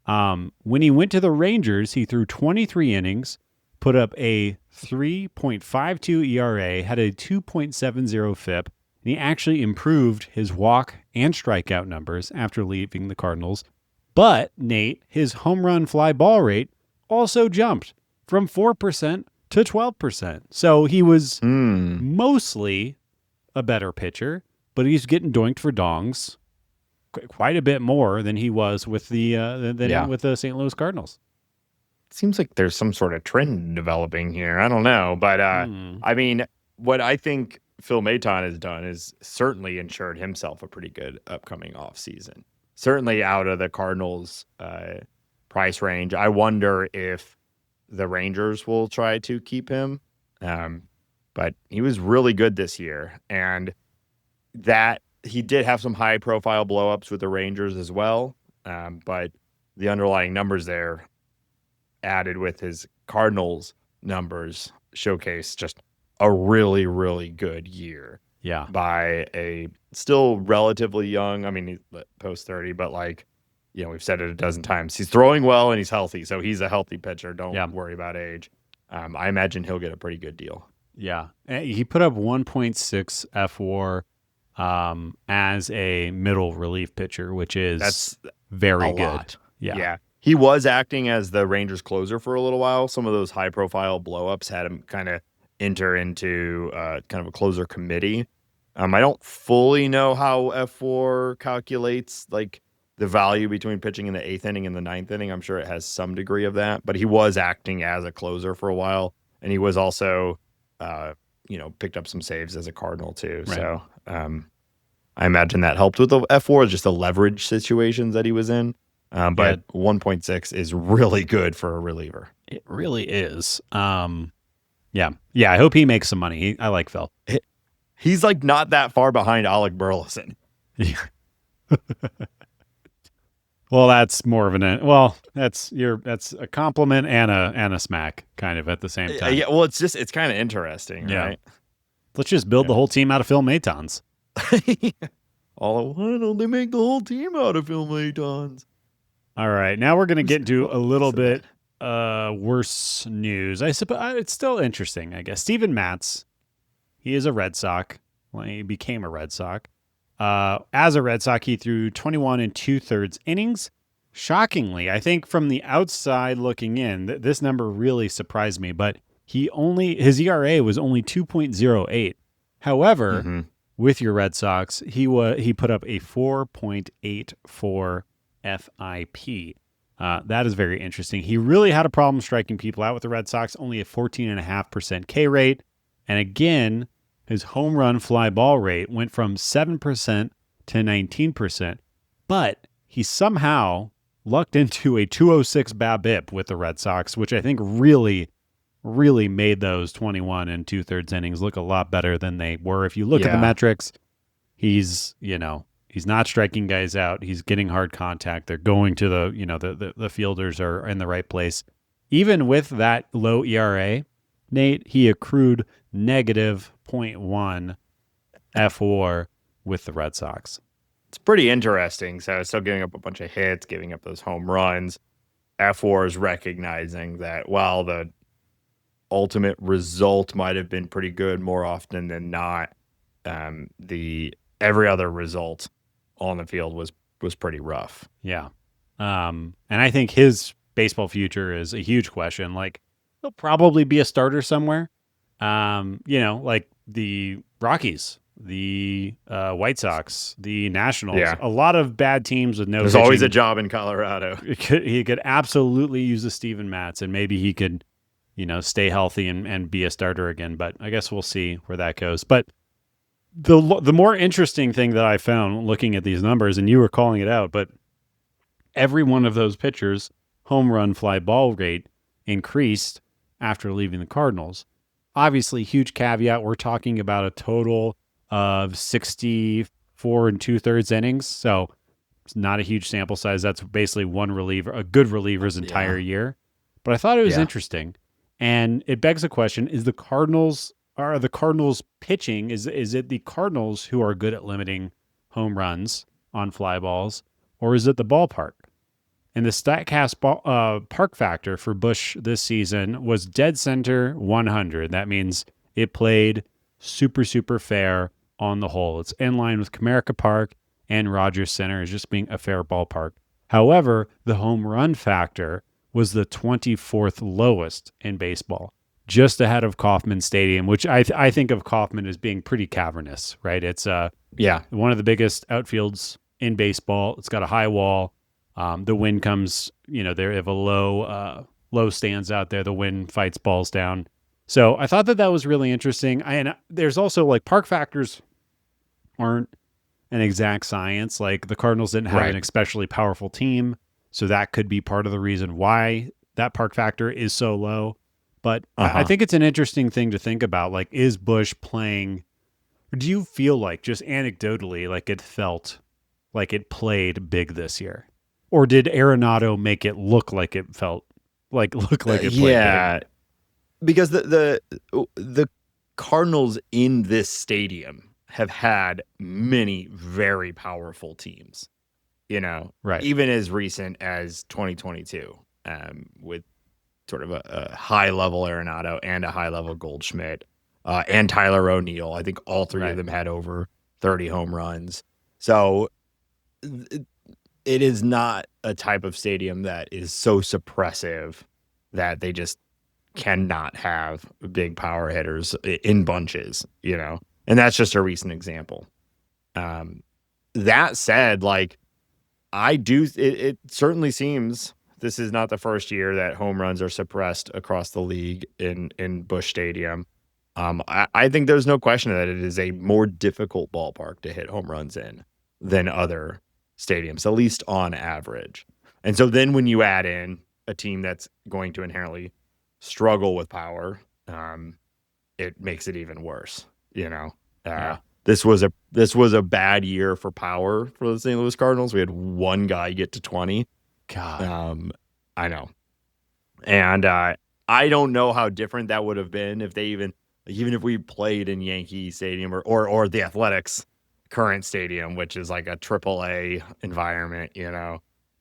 When he went to the Rangers, he threw 23 innings, put up a 3.52 ERA, had a 2.70 FIP, and he actually improved his walk and strikeout numbers after leaving the Cardinals. But, Nate, his home run fly ball rate also jumped from 4% to 12%. So he was mostly a better pitcher, but he's getting doinked for dongs quite a bit more than he was with the St. Louis Cardinals. Seems like there's some sort of trend developing here. I don't know, but I mean, what I think Phil Maton has done is certainly ensured himself a pretty good upcoming offseason. Certainly out of the Cardinals price range. I wonder if the Rangers will try to keep him. But he was really good this year, and that he did have some high profile blowups with the Rangers as well. But the underlying numbers there, added with his Cardinals numbers, showcase just a really, really good year. Yeah. By a still relatively young, I mean, he's post 30, but like, we've said it a dozen times. He's throwing well and he's healthy. So he's a healthy pitcher. Don't worry about age. I imagine he'll get a pretty good deal. Yeah. He put up 1.6 FWAR as a middle relief pitcher, which is That's very good. Lot. Yeah. He was acting as the Rangers closer for a little while. Some of those high profile blowups had him kind of enter into kind of a closer committee. I don't fully know how F4 calculates like the value between pitching in the 8th inning and the 9th inning. I'm sure it has some degree of that, but he was acting as a closer for a while, and he was also picked up some saves as a Cardinal too. Right. So I imagine that helped with the F4, just the leverage situations that he was in. But 1.6 is really good for a reliever. It really is. Yeah. I hope he makes some money. I like Phil. He's like not that far behind Alec Burleson. Yeah. Well, that's more of that's a compliment and a smack kind of at the same time. Yeah. Well, it's kind of interesting, right? Let's just build the whole team out of Phil Matons. Why don't they make the whole team out of Phil Matons? All right, now we're going to get into a little bit worse news. I suppose it's still interesting, I guess. Steven Matz, he is a Red Sox. Well, he became a Red Sox. As a Red Sox, he threw 21 2/3 innings. Shockingly, I think from the outside looking in, this number really surprised me. But his ERA was only 2.08. However, with your Red Sox, he put up a 4.84 FIP. That is very interesting. He really had a problem striking people out with the Red Sox, only a 14.5% K rate. And again, his home run fly ball rate went from 7% to 19%. But he somehow lucked into a 206 BABIP with the Red Sox, which I think really, really made those 21 2/3 innings look a lot better than they were. If you look at the metrics, he's not striking guys out. He's getting hard contact. They're going to the fielders are in the right place. Even with that low ERA, Nate, he accrued negative 0.1 FWAR with the Red Sox. It's pretty interesting. So still giving up a bunch of hits, giving up those home runs. F4 is recognizing that while the ultimate result might have been pretty good more often than not, the every other result on the field was pretty rough. Yeah. And I think his baseball future is a huge question. Like, he'll probably be a starter somewhere. Like the Rockies, the White Sox, the Nationals, a lot of bad teams with no There's pitching. always a job in Colorado. He could absolutely use a Steven Matz, and maybe he could, stay healthy and be a starter again. But I guess we'll see where that goes. But the more interesting thing that I found looking at these numbers, and you were calling it out, but every one of those pitchers' home run fly ball rate increased after leaving the Cardinals. Obviously, huge caveat, we're talking about a total of 64 2/3 innings, so it's not a huge sample size. That's basically one reliever, a good reliever's entire year. But I thought it was interesting, and it begs the question: are the Cardinals pitching? Is it the Cardinals who are good at limiting home runs on fly balls, or is it the ballpark? And the StatCast park factor for Busch this season was dead center 100. That means it played super, super fair on the whole. It's in line with Comerica Park and Rogers Center as just being a fair ballpark. However, the home run factor was the 24th lowest in baseball, just ahead of Kauffman Stadium, which I think of Kauffman as being pretty cavernous, right? It's one of the biggest outfields in baseball. It's got a high wall. The wind comes, they have a low stands out there. The wind fights balls down. So I thought that was really interesting. And there's also like park factors aren't an exact science. Like the Cardinals didn't have an especially powerful team. So that could be part of the reason why that park factor is so low. But I Uh-huh. think it's an interesting thing to think about. Like, is Busch playing, or do you feel like, just anecdotally, like it felt like it played big this year? Or did Arenado make it look like it felt look like it played big? Yeah, because the Cardinals in this stadium have had many very powerful teams, Right. even as recent as 2022, with sort of a high level Arenado and a high level Goldschmidt, and Tyler O'Neill. I think all three of Right. them had over 30 home runs. So it, it is not a type of stadium that is so suppressive that they just cannot have big power hitters in bunches, and that's just a recent example. Um, that said, like, it certainly seems this is not the first year that home runs are suppressed across the league in Busch Stadium. I think there's no question that it is a more difficult ballpark to hit home runs in than other stadiums, at least on average. And so then when you add in a team that's going to inherently struggle with power, it makes it even worse. Yeah. This was a bad year for power for the St. Louis Cardinals. We had one guy get to 20. God. I know. And I don't know how different that would have been if they even if we played in Yankee Stadium or the Athletics current stadium, which is like a AAA environment,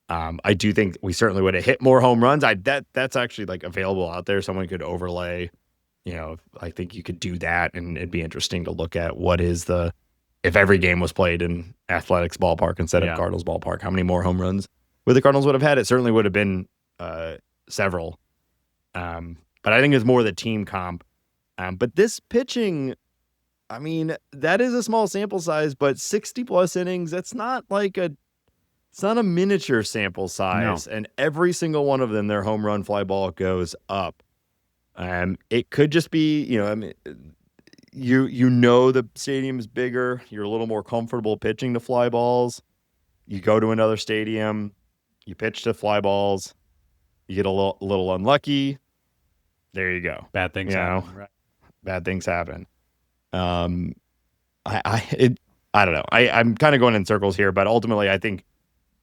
I do think we certainly would have hit more home runs. That's actually like available out there. Someone could overlay, I think you could do that, and it'd be interesting to look at if every game was played in Athletics ballpark instead of Yeah. Cardinals ballpark, how many more home runs would the Cardinals would have had? It certainly would have been several. But I think it's more the team comp. But this pitching, I mean, that is a small sample size, but 60 plus innings, it's not a miniature sample size. No. And every single one of them, their home run fly ball goes up. It could just be, I mean, the stadium's bigger. You're a little more comfortable pitching to fly balls. You go to another stadium, you pitch to fly balls, you get a little unlucky. There you go. Bad things happen. Right. Bad things happen. Um, I don't know. I'm kind of going in circles here, but ultimately, I think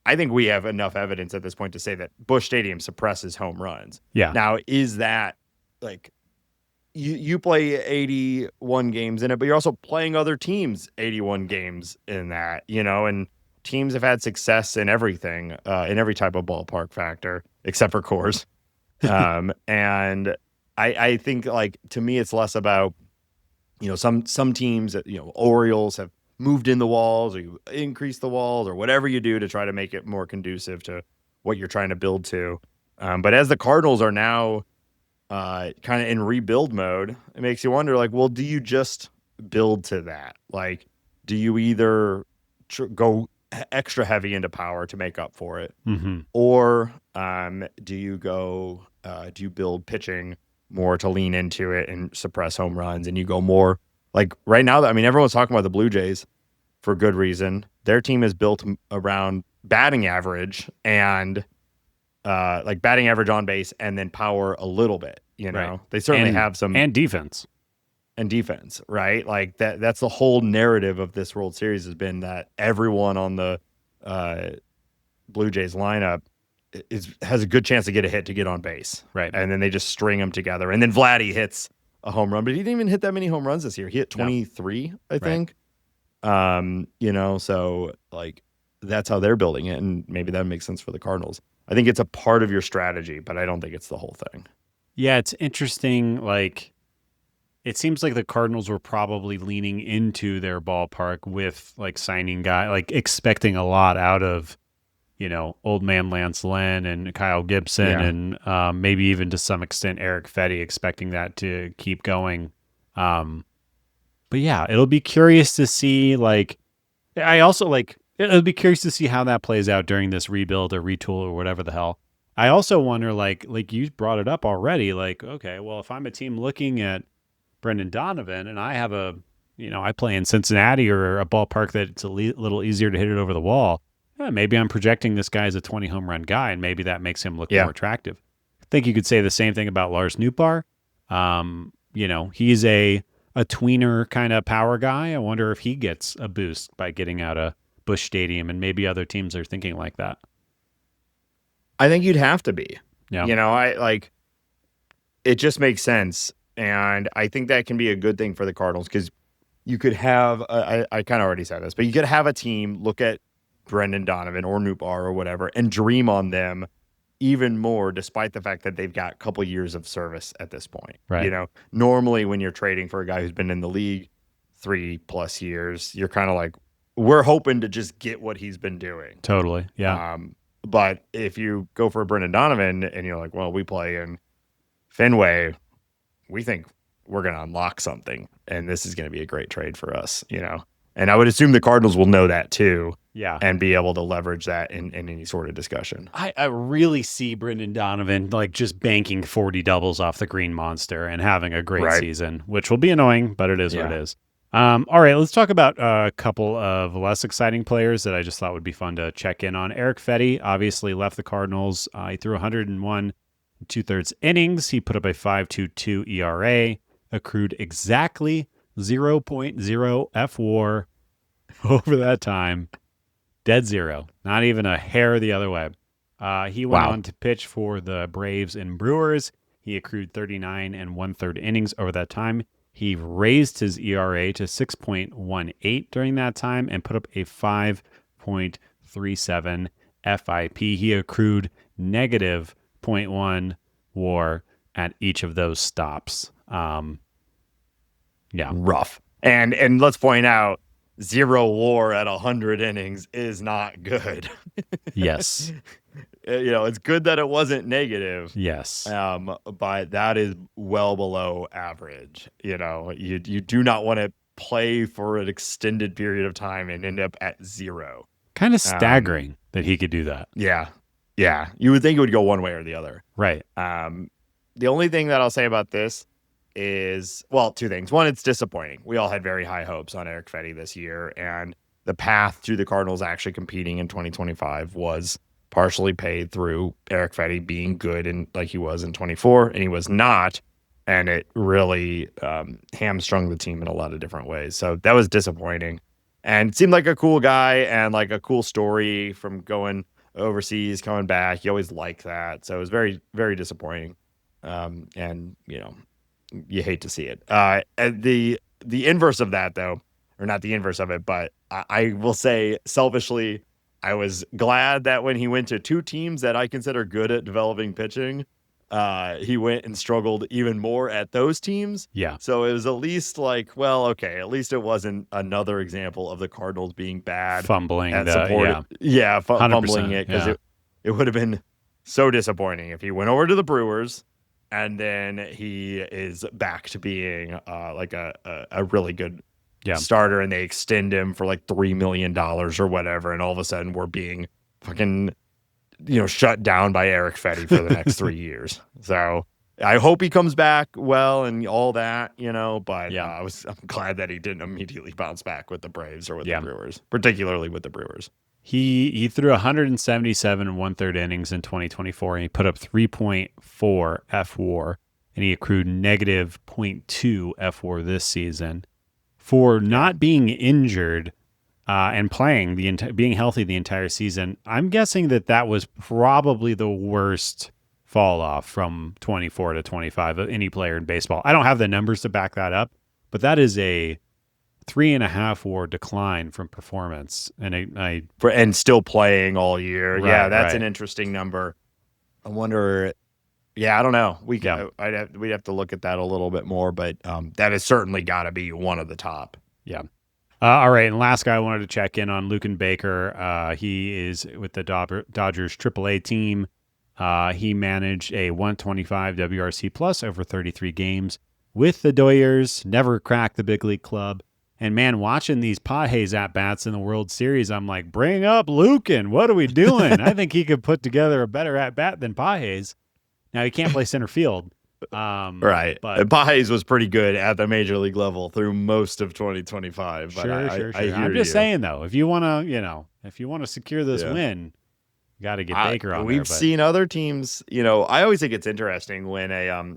we have enough evidence at this point to say that Busch Stadium suppresses home runs. Yeah. Now, is that like you play 81 games in it, but you're also playing other teams 81 games in that, and teams have had success in everything, in every type of ballpark factor, except for Coors. And I think, like, to me, it's less about, some teams that, Orioles have moved in the walls, or you increase the walls, or whatever you do to try to make it more conducive to what you're trying to build to. But as the Cardinals are now kind of in rebuild mode, it makes you wonder, like, well, do you just build to that? Like, do you either go extra heavy into power to make up for it, Mm-hmm. or do you build pitching more to lean into it and suppress home runs, and you go more like right now? I mean, everyone's talking about the Blue Jays for good reason. Their team is built around batting average and like batting average on base, and then power a little bit. Right. They certainly have some and defense. and defense, right? Like that's the whole narrative of this World Series has been that everyone on the Blue Jays lineup has a good chance to get a hit to get on base. Right. And then they just string them together. And then Vladdy hits a home run, but he didn't even hit that many home runs this year. He hit 23, I think. So like that's how they're building it. And maybe that makes sense for the Cardinals. I think it's a part of your strategy, but I don't think it's the whole thing. Yeah, it's interesting. Like, it seems like the Cardinals were probably leaning into their ballpark with like signing like expecting a lot out of, old man Lance Lynn and Kyle Gibson, and maybe even to some extent Eric Fetty, expecting that to keep going. But yeah, it'll be curious to see. Like, it'll be curious to see how that plays out during this rebuild or retool or whatever the hell. I also wonder, like you brought it up already. Like, okay, well, if I'm a team looking at Brendan Donovan and I have I play in Cincinnati or a ballpark that's a little easier to hit it over the wall, maybe I'm projecting this guy as a 20 home run guy, and maybe that makes him look Yeah. more attractive. I think you could say the same thing about Lars Nootbaar. He's a tweener kind of power guy. I wonder if he gets a boost by getting out of Busch Stadium, and maybe other teams are thinking like that. I think you'd have to be. Yeah. It just makes sense. And I think that can be a good thing for the Cardinals because you could have, I kind of already said this, but you could have a team look at Brendan Donovan or Nootbaar or whatever and dream on them even more, despite the fact that they've got a couple years of service at this point. Right. Normally when you're trading for a guy who's been in the league 3+ years, you're kind of like, we're hoping to just get what he's been doing. Totally. Yeah. But if you go for a Brendan Donovan and you're like, well, we play in Fenway, we think we're going to unlock something, and this is going to be a great trade for us, And I would assume the Cardinals will know that too, and be able to leverage that in any sort of discussion. I really see Brendan Donovan like just banking 40 doubles off the Green Monster and having a great season, which will be annoying, but it is what it is. All right, let's talk about a couple of less exciting players that I just thought would be fun to check in on. Eric Fetty obviously left the Cardinals. He threw 101 2/3 innings. He put up a 5.22 ERA, accrued exactly 0.0 FWAR over that time. Dead zero. Not even a hair the other way. He went on to pitch for the Braves and Brewers. He accrued 39 1/3 innings over that time. He raised his ERA to 6.18 during that time and put up a 5.37 FIP. He accrued negative 0.1 WAR at each of those stops. Rough. And let's point out, 0 WAR at 100 innings is not good. Yes. It's good that it wasn't negative. Yes. But that is well below average. You do not want to play for an extended period of time and end up at 0. Kind of staggering that he could do that. Yeah. Yeah. You would think it would go one way or the other. Right. The only thing that I'll say about this is, well, 2 things. One, it's disappointing. We all had very high hopes on Eric Fetty this year, and the path to the Cardinals actually competing in 2025 was partially paid through Eric Fetty being good and like he was in 24, and he was not, and it really hamstrung the team in a lot of different ways. So that was disappointing, and seemed like a cool guy and like a cool story from going overseas, coming back. You always like that, so it was very, very disappointing, and you hate to see it. And the inverse of that, though, or not the inverse of it, but I will say selfishly, I was glad that when he went to 2 teams that I consider good at developing pitching, he went and struggled even more at those teams. Yeah. So it was at least like, well, okay, at least it wasn't another example of the Cardinals being bad. Fumbling. Fumbling it, because it would have been so disappointing if he went over to the Brewers and then he is back to being like a really good starter, and they extend him for like $3 million or whatever, and all of a sudden we're being fucking shut down by Eric Fetty for the next 3 years. So I hope he comes back well and all that, but I'm glad that he didn't immediately bounce back with the Braves or with the Brewers, particularly with the Brewers. He threw 177 1/3 innings in 2024, and he put up 3.4 FWAR, and he accrued negative 0.2 FWAR this season. For not being injured and playing being healthy the entire season, I'm guessing that was probably the worst fall off from 24 to 25 of any player in baseball. I don't have the numbers to back that up, but that is a 3.5 WAR decline from performance, and still playing all year. Right, that's an interesting number. I wonder. Yeah, I don't know. We'd have to look at that a little bit more, but that has certainly got to be one of the top. Yeah. All right, and last guy I wanted to check in on, Luken Baker. He is with the Dodgers AAA team. He managed a 125 WRC plus over 33 games with the Doyers. Never cracked the big league club. And man, watching these Padres at-bats in the World Series, I'm like, bring up Luken. What are we doing? I think he could put together a better at-bat than Padres. Now, he can't play center field, Right. But Baez was pretty good at the major league level through most of 2025. But sure. I hear I'm just you. saying though, if you want to secure this Yeah. win, you got to get Baker on there. We've But seen other teams, I always think it's interesting when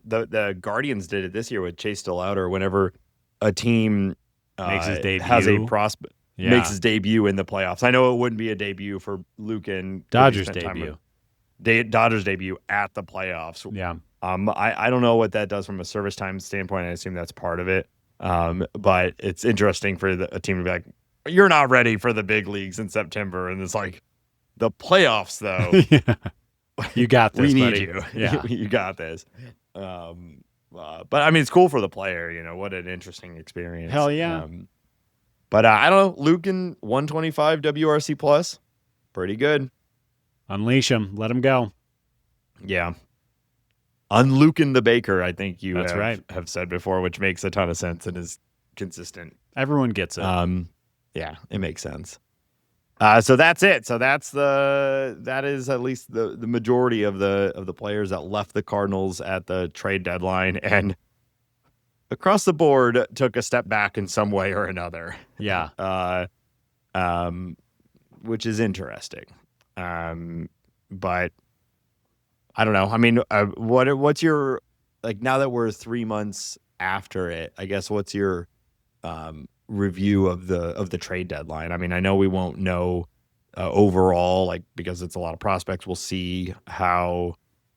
the Guardians did it this year with Chase Stillauter whenever a team makes his has a debut. prospect makes Yeah. his debut in the playoffs. I know it wouldn't be a debut for Lucan. Dodgers debut. Dodgers debut at the playoffs. Yeah. I don't know what that does from a service time standpoint. I assume that's part of it. But it's interesting for a team to be like, you're not ready for the big leagues in September. And it's like the playoffs, though. Yeah. You got this, we need buddy. you. Yeah. You got this. But I mean, it's cool for the player. What an interesting experience. Hell yeah. But I don't know. Lucan 125 WRC plus, pretty good. Unleash him. Let him go. Yeah. Unlucan the Baker, I think you That's right. have said before, which makes a ton of sense and is consistent. Everyone gets it. Yeah, it makes sense. So that's it. So that is at least the majority of the players that left the Cardinals at the trade deadline and across the board took a step back in some way or another. Yeah. Which is interesting. But I don't know. I mean, what's your, like, now that we're 3 months after it, I guess what's your review of the trade deadline? I mean, I know we won't know overall, like, because it's a lot of prospects. We'll see how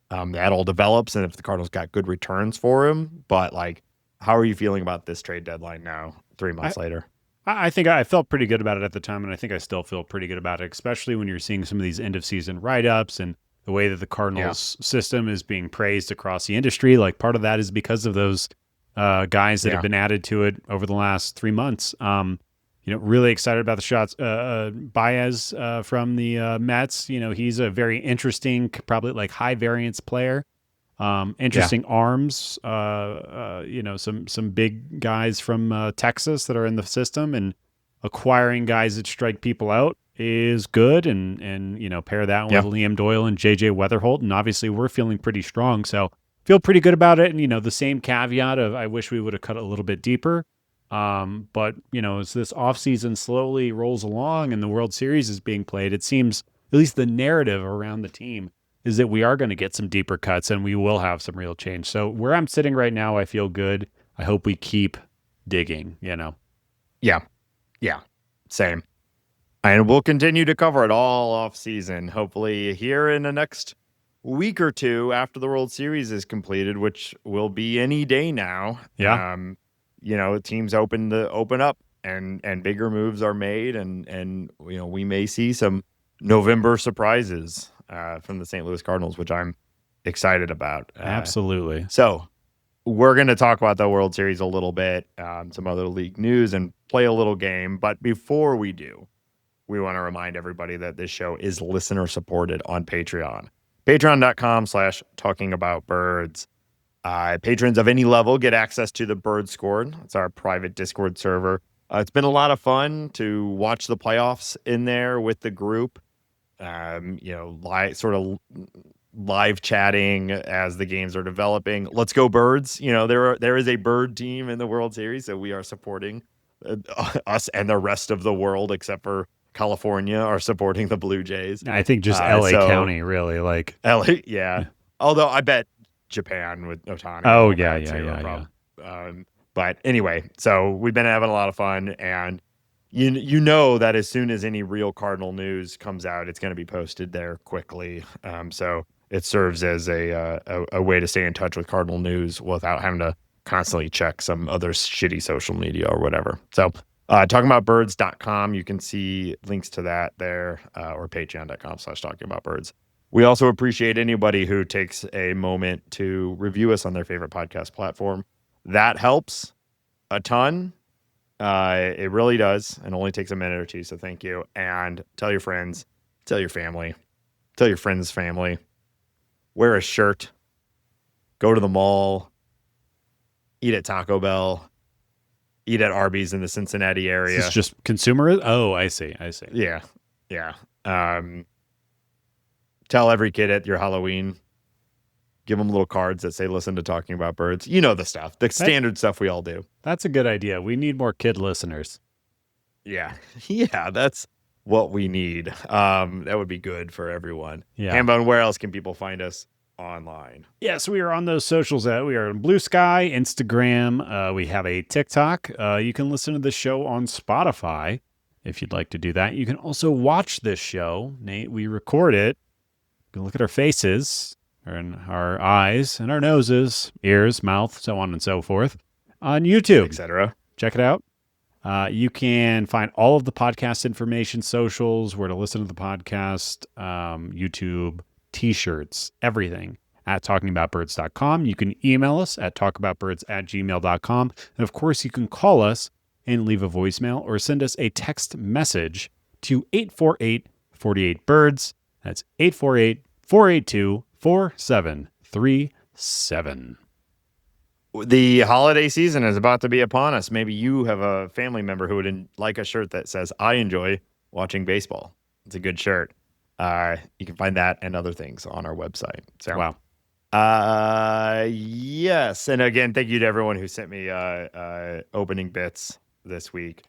that all develops and if the Cardinals got good returns for him. But, like, how are you feeling about this trade deadline now, 3 months later? I think I felt pretty good about it at the time, and I think I still feel pretty good about it, especially when you're seeing some of these end-of-season write-ups and the way that the Cardinals system is being praised across the industry. Like, part of that is because of those guys that have been added to it over the last 3 months. Really excited about the shots. Baez from the Mets, he's a very interesting, probably like high variance player. Interesting arms, some big guys from Texas that are in the system, and acquiring guys that strike people out is good. And pair that with Liam Doyle and JJ Weatherholt. And obviously we're feeling pretty strong. So feel pretty good about it. And, the same caveat of, I wish we would have cut a little bit deeper. But as this offseason slowly rolls along and the World Series is being played, it seems, at least the narrative around the team, is that we are going to get some deeper cuts and we will have some real change. So where I'm sitting right now, I feel good. I hope we keep digging, Yeah. Same. And we'll continue to cover it all off season, hopefully here in the next week or two after the World Series is completed, which will be any day now. Yeah. Teams open up and bigger moves are made and we may see some November surprises from the St. Louis Cardinals, which I'm excited about. Absolutely. So we're going to talk about the World Series a little bit, some other league news, and play a little game. But before we do, we want to remind everybody that this show is listener supported on Patreon. Patreon.com/talkingaboutbirds. Patrons of any level get access to the Bird Squad. It's our private Discord server. It's been a lot of fun to watch the playoffs in there with the group. Live chatting as the games are developing. Let's go Birds. There is a Bird team in the World Series, so we are supporting us, and the rest of the world except for California are supporting the Blue Jays. I think just LA County, really, like LA. Yeah. Although I bet Japan with Ohtani. Oh yeah. But anyway, so we've been having a lot of fun, and you know that as soon as any real Cardinal news comes out, it's going to be posted there quickly. So it serves as a way to stay in touch with Cardinal news without having to constantly check some other shitty social media or whatever. So talkingaboutbirds.com, you can see links to that there, or patreon.com/talkingaboutbirds. We also appreciate anybody who takes a moment to review us on their favorite podcast platform. That helps a ton. It really does, and only takes a minute or two, so thank you. And tell your friends, tell your family, tell your friends' family. Wear a shirt. Go to the mall. Eat at Taco Bell. Eat at Arby's in the Cincinnati area. It's just consumer. Oh, I see. Yeah. Tell every kid at your Halloween Give them little cards that say, listen to Talking About Birds. You know the stuff, the standard stuff we all do. That's a good idea. We need more kid listeners. Yeah. Yeah, that's what we need. That would be good for everyone. Yeah. Hambone, where else can people find us online? Yes, we are on those socials. We are on Blue Sky, Instagram. We have a TikTok. You can listen to the show on Spotify if you'd like to do that. You can also watch this show. Nate, we record it. You can look at our faces and our eyes and our noses, ears, mouth, so on and so forth on YouTube, etc. Check it out. You can find all of the podcast information, socials, where to listen to the podcast, YouTube, T-shirts, everything at talkingaboutbirds.com. You can email us at talkaboutbirds@gmail.com. And of course, you can call us and leave a voicemail or send us a text message to 848-48-BIRDS. That's 848-482-4737. The holiday season is about to be upon us. Maybe you have a family member who would like a shirt that says, I enjoy watching baseball. It's a good shirt. You can find that and other things on our website. So, wow. Yes. And again, thank you to everyone who sent me opening bits this week.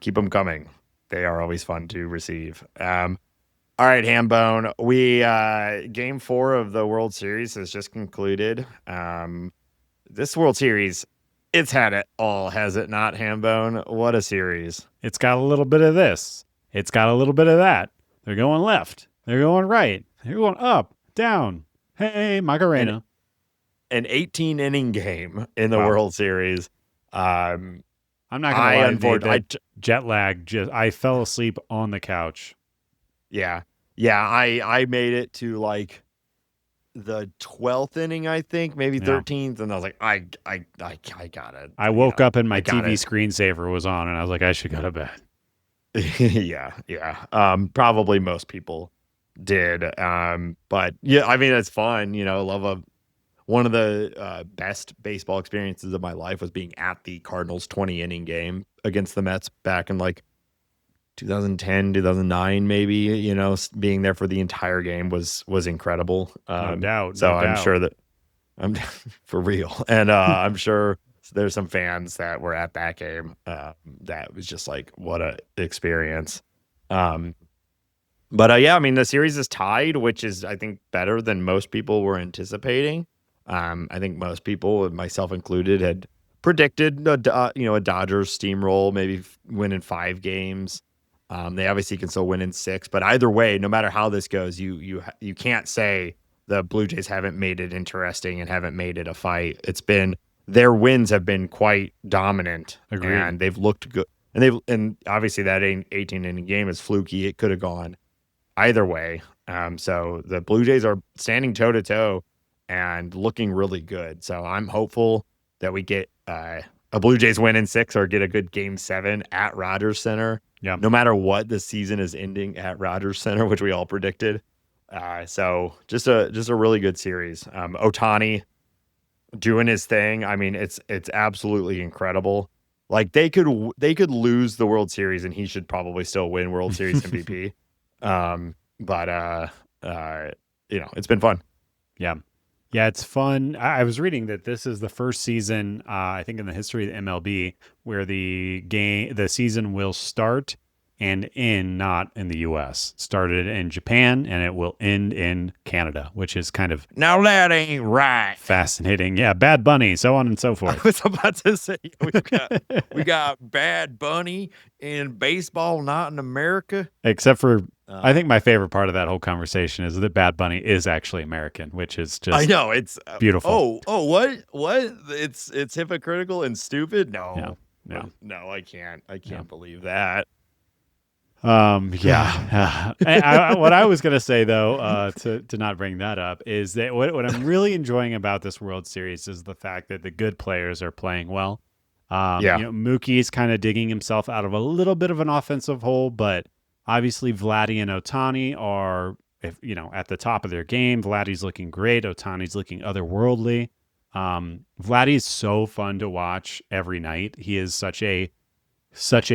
Keep them coming. They are always fun to receive. All right, Hambone. Game 4 of the World Series has just concluded. This World Series, it's had it all, has it not, Hambone? What a series. It's got a little bit of this. It's got a little bit of that. They're going left. They're going right. They're going up, down. Hey, Macarena. An 18-inning game in the World Series. I'm not going to lie, jet lag. I fell asleep on the couch. Yeah. Yeah, I made it to like the 12th inning, I think, maybe 13th, and I was like, I got it. I woke up and my TV screensaver was on, and I was like, I should go to bed. Yeah. Probably most people did. But yeah, I mean, it's fun. One of the best baseball experiences of my life was being at the Cardinals 20-inning game against the Mets back in like 2010, 2009, maybe. Being there for the entire game was incredible. No doubt. So I'm sure that I'm for real, and I'm sure there's some fans that were at that game that was just like, what a experience. But yeah, I mean, the series is tied, which is, I think, better than most people were anticipating. I think most people, myself included, had predicted a Dodgers steamroll, maybe win in 5 games. They obviously can still win in 6, but either way, no matter how this goes, you can't say the Blue Jays haven't made it interesting and haven't made it a fight. Their wins have been quite dominant. Agreed. And they've looked good. And obviously that 18-inning game is fluky. It could have gone either way. So the Blue Jays are standing toe to toe and looking really good. So I'm hopeful that we get a Blue Jays win in 6 or get a good Game 7 at Rogers Center. Yeah. No matter what, the season is ending at Rogers Center, which we all predicted. So just a really good series. Ohtani doing his thing. I mean, it's absolutely incredible. Like they could lose the World Series and he should probably still win World Series MVP. But it's been fun. Yeah. Yeah, it's fun. I was reading that this is the first season, I think in the history of the MLB, where the season will start and end not in the U.S. Started in Japan and it will end in Canada, which is kind of now that ain't right. Fascinating. Yeah, Bad Bunny, so on and so forth. I was about to say we got Bad Bunny in baseball, not in America. Except for I think my favorite part of that whole conversation is that Bad Bunny is actually American, which is just I know it's beautiful. Oh, what? It's hypocritical and stupid. No, I can't believe that. Yeah. What I was gonna say though, to not bring that up, is that what I'm really enjoying about this World Series is the fact that the good players are playing well. Mookie's kind of digging himself out of a little bit of an offensive hole, but obviously Vladdy and Ohtani are, at the top of their game. Vladdy's looking great. Ohtani's looking otherworldly. Vladdy's so fun to watch every night. He is such a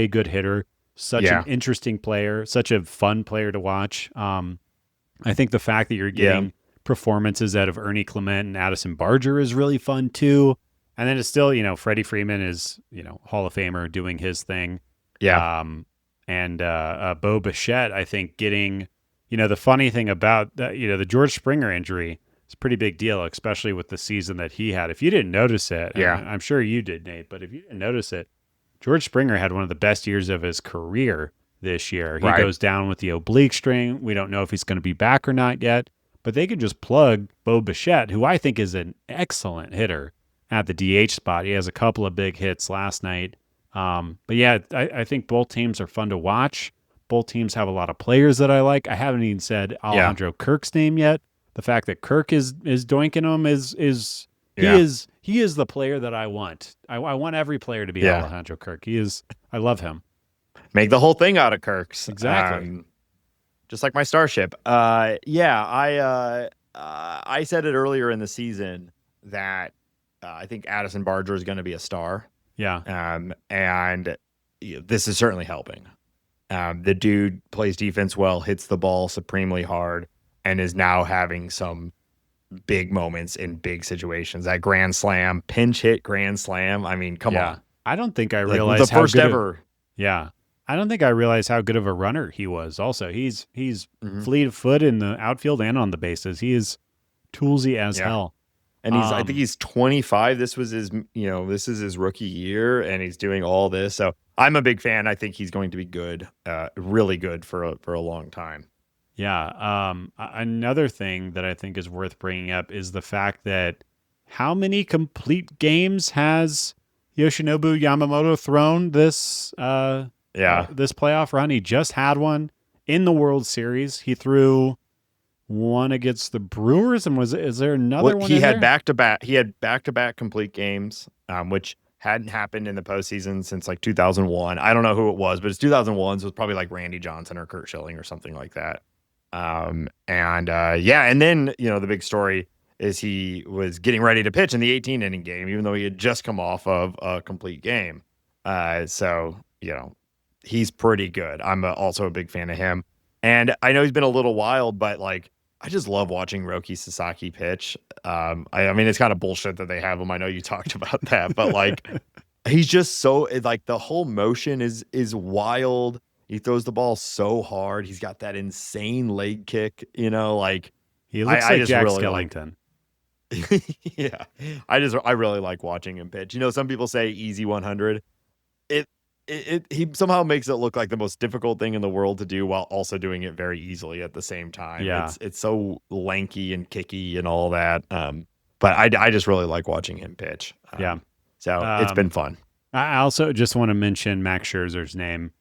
good hitter. Such an interesting player, such a fun player to watch. I think the fact that you're getting performances out of Ernie Clement and Addison Barger is really fun too. And then it's still, Freddie Freeman is, Hall of Famer doing his thing. Yeah. And Bo Bichette, I think, getting, the funny thing about that, the George Springer injury is a pretty big deal, especially with the season that he had. If you didn't notice it, Yeah. I'm sure you did, Nate, but if you didn't notice it, George Springer had one of the best years of his career this year. He goes down with the oblique strain. We don't know if he's going to be back or not yet, but they could just plug Bo Bichette, who I think is an excellent hitter, at the DH spot. He has a couple of big hits last night. But yeah, I think both teams are fun to watch. Both teams have a lot of players that I like. I haven't even said Alejandro Kirk's name yet. The fact that Kirk is doinking him he is the player that I want. I want every player to be Alejandro Kirk. I love him. Make the whole thing out of Kirk's. Exactly. Just like my starship. I said it earlier in the season that I think Addison Barger is going to be a star. Yeah. And this is certainly helping. The dude plays defense well, hits the ball supremely hard, and is now having some big moments in big situations. That grand slam, pinch hit grand slam. I mean, come on. I don't think I realized the first ever. I don't think I realized how good of a runner he was. Also, he's fleet of foot in the outfield and on the bases. He is toolsy as hell. And I think he's 25. This was this is his rookie year, and he's doing all this. So I'm a big fan. I think he's going to be good, really good for a long time. Yeah. Another thing that I think is worth bringing up is the fact that how many complete games has Yoshinobu Yamamoto thrown this this playoff run? He just had one in the World Series. He threw one against the Brewers, and is there another one? He had back-to-back. He had back-to-back complete games, which hadn't happened in the postseason since like 2001. I don't know who it was, but it's 2001, so it was probably like Randy Johnson or Kurt Schilling or something like that. And then the big story is he was getting ready to pitch in the 18-inning game, even though he had just come off of a complete game. So he's pretty good. I'm also a big fan of him, and I know he's been a little wild, but like, I just love watching Roki Sasaki pitch. I mean, it's kind of bullshit that they have him. I know you talked about that, but like, he's just so like the whole motion is wild. He throws the ball so hard. He's got that insane leg kick. Like he looks like just Jack really Skellington. Yeah, I really like watching him pitch. Some people say easy 100. He somehow makes it look like the most difficult thing in the world to do while also doing it very easily at the same time. Yeah. It's so lanky and kicky and all that. But I just really like watching him pitch. So it's been fun. I also just want to mention Max Scherzer's name.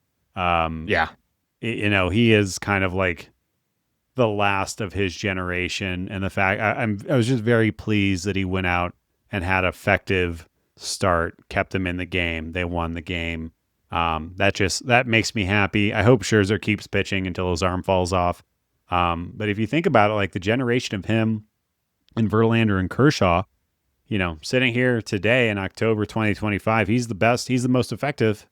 He is kind of like the last of his generation, and the fact I was just very pleased that he went out and had effective start, kept them in the game. They won the game. That makes me happy. I hope Scherzer keeps pitching until his arm falls off. But if you think about it, like the generation of him and Verlander and Kershaw, sitting here today in October 2025, he's the best. He's the most effective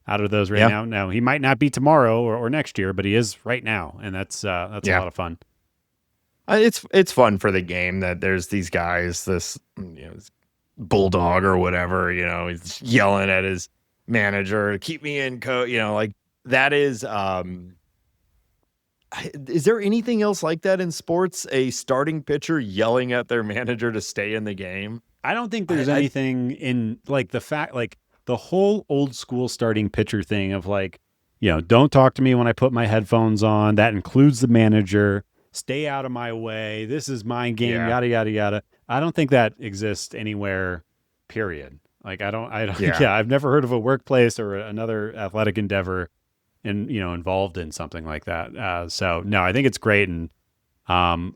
out of those right now. Now, he might not be tomorrow or next year, but he is right now, and that's a lot of fun. It's fun for the game that there's these guys, this bulldog or whatever, he's yelling at his manager, keep me in, coach. Like that is there anything else like that in sports? A starting pitcher yelling at their manager to stay in the game? I don't think there's anything in like the fact, like the whole old school starting pitcher thing of like, don't talk to me when I put my headphones on. That includes the manager. Stay out of my way. This is my game. Yada, yada, yada. I don't think that exists anywhere, period. Like I've never heard of a workplace or another athletic endeavor involved in something like that. So no, I think it's great. And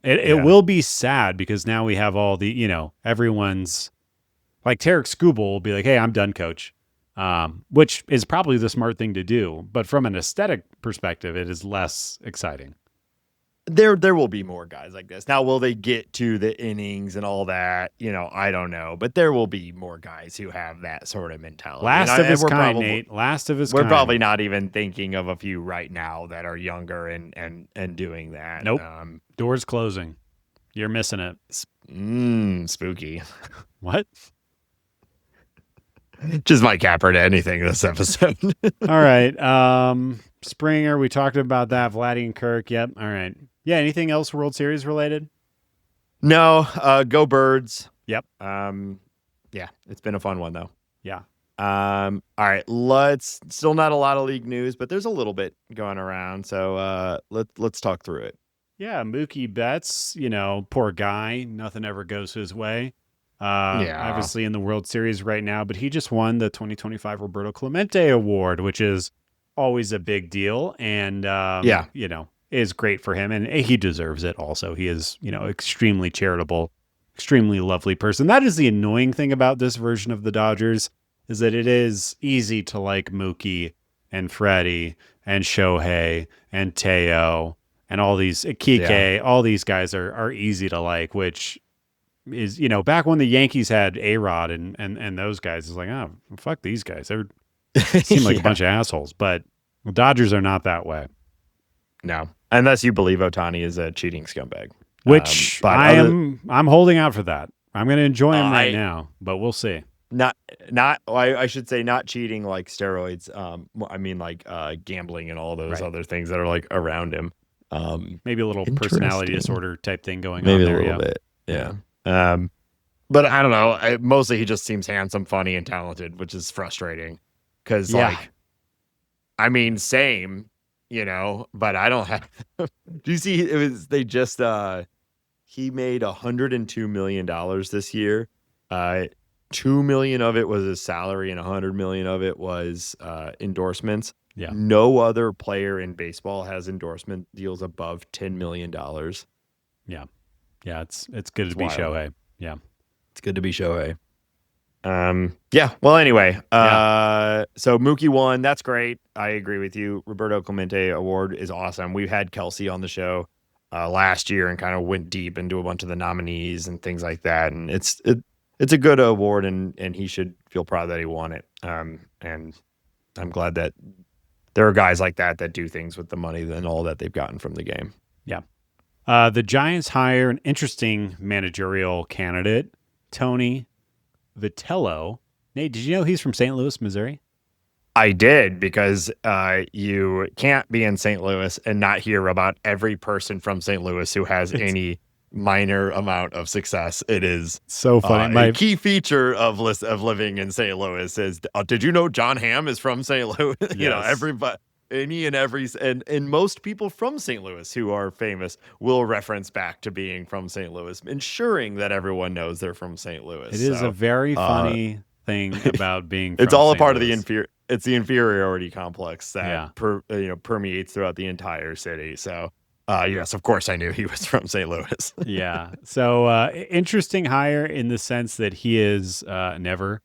it will be sad because now we have all the, everyone's like Tarek Skubal will be like, hey, I'm done, coach. Which is probably the smart thing to do. But from an aesthetic perspective, it is less exciting. There will be more guys like this. Now, will they get to the innings and all that? I don't know. But there will be more guys who have that sort of mentality. Last of his kind, Nate. Last of his kind. We're probably not even thinking of a few right now that are younger and doing that. Nope. Doors closing. You're missing it. Spooky. What? Just my capper to anything this episode. All right. Springer, we talked about that. Vladdy and Kirk. Yep. All right. Yeah. Anything else World Series related? No, go Birds. Yep. Yeah, it's been a fun one though. Yeah. All right, still not a lot of league news, but there's a little bit going around. So let's talk through it. Yeah, Mookie Betts, poor guy. Nothing ever goes his way. Obviously in the World Series right now, but he just won the 2025 Roberto Clemente Award, which is always a big deal. And, is great for him. And he deserves it also. He is, extremely charitable, extremely lovely person. That is the annoying thing about this version of the Dodgers, is that it is easy to like Mookie and Freddie and Shohei and Teo and all these Kike, all these guys are easy to like, which is, back when the Yankees had A-Rod and those guys, is like, oh, fuck these guys. They seem like a bunch of assholes, but the Dodgers are not that way. No, unless you believe Ohtani is a cheating scumbag. Which I'm holding out for that. I'm going to enjoy him right now, but we'll see. I should say not cheating like steroids. I mean like gambling and all those other things that are like around him. Maybe a little personality disorder type thing going on there. Maybe a little bit. Yeah. But I don't know. Mostly he just seems handsome, funny, and talented, which is frustrating. Because same, but I don't have. Do you see? He made $102 million this year. $2 million of it was his salary, and $100 million of it was endorsements. Yeah. No other player in baseball has endorsement deals above $10 million. Yeah. Yeah. It's good to be wild. Shohei. Yeah. It's good to be Shohei. Well, anyway, so Mookie won. That's great. I agree with you. Roberto Clemente Award is awesome. We've had Kelsey on the show last year and kind of went deep into a bunch of the nominees and things like that. And it's a good award, and he should feel proud that he won it. And I'm glad that there are guys like that do things with the money and all that they've gotten from the game. Yeah. The Giants hire an interesting managerial candidate, Tony Vitello. Nate, did you know he's from St. Louis, Missouri? I did, because you can't be in St. Louis and not hear about every person from St. Louis who has any minor amount of success. It is so funny. A key feature of living in St. Louis is, did you know John Hamm is from St. Louis? Yes. Everybody. And most people from St. Louis who are famous will reference back to being from St. Louis, ensuring that everyone knows they're from St. Louis. It is a very funny thing about being from it's all St. a part Louis. of the inferiority complex that permeates throughout the entire city. So yes, of course I knew he was from St. Louis. Yeah. So interesting hire in the sense that he is never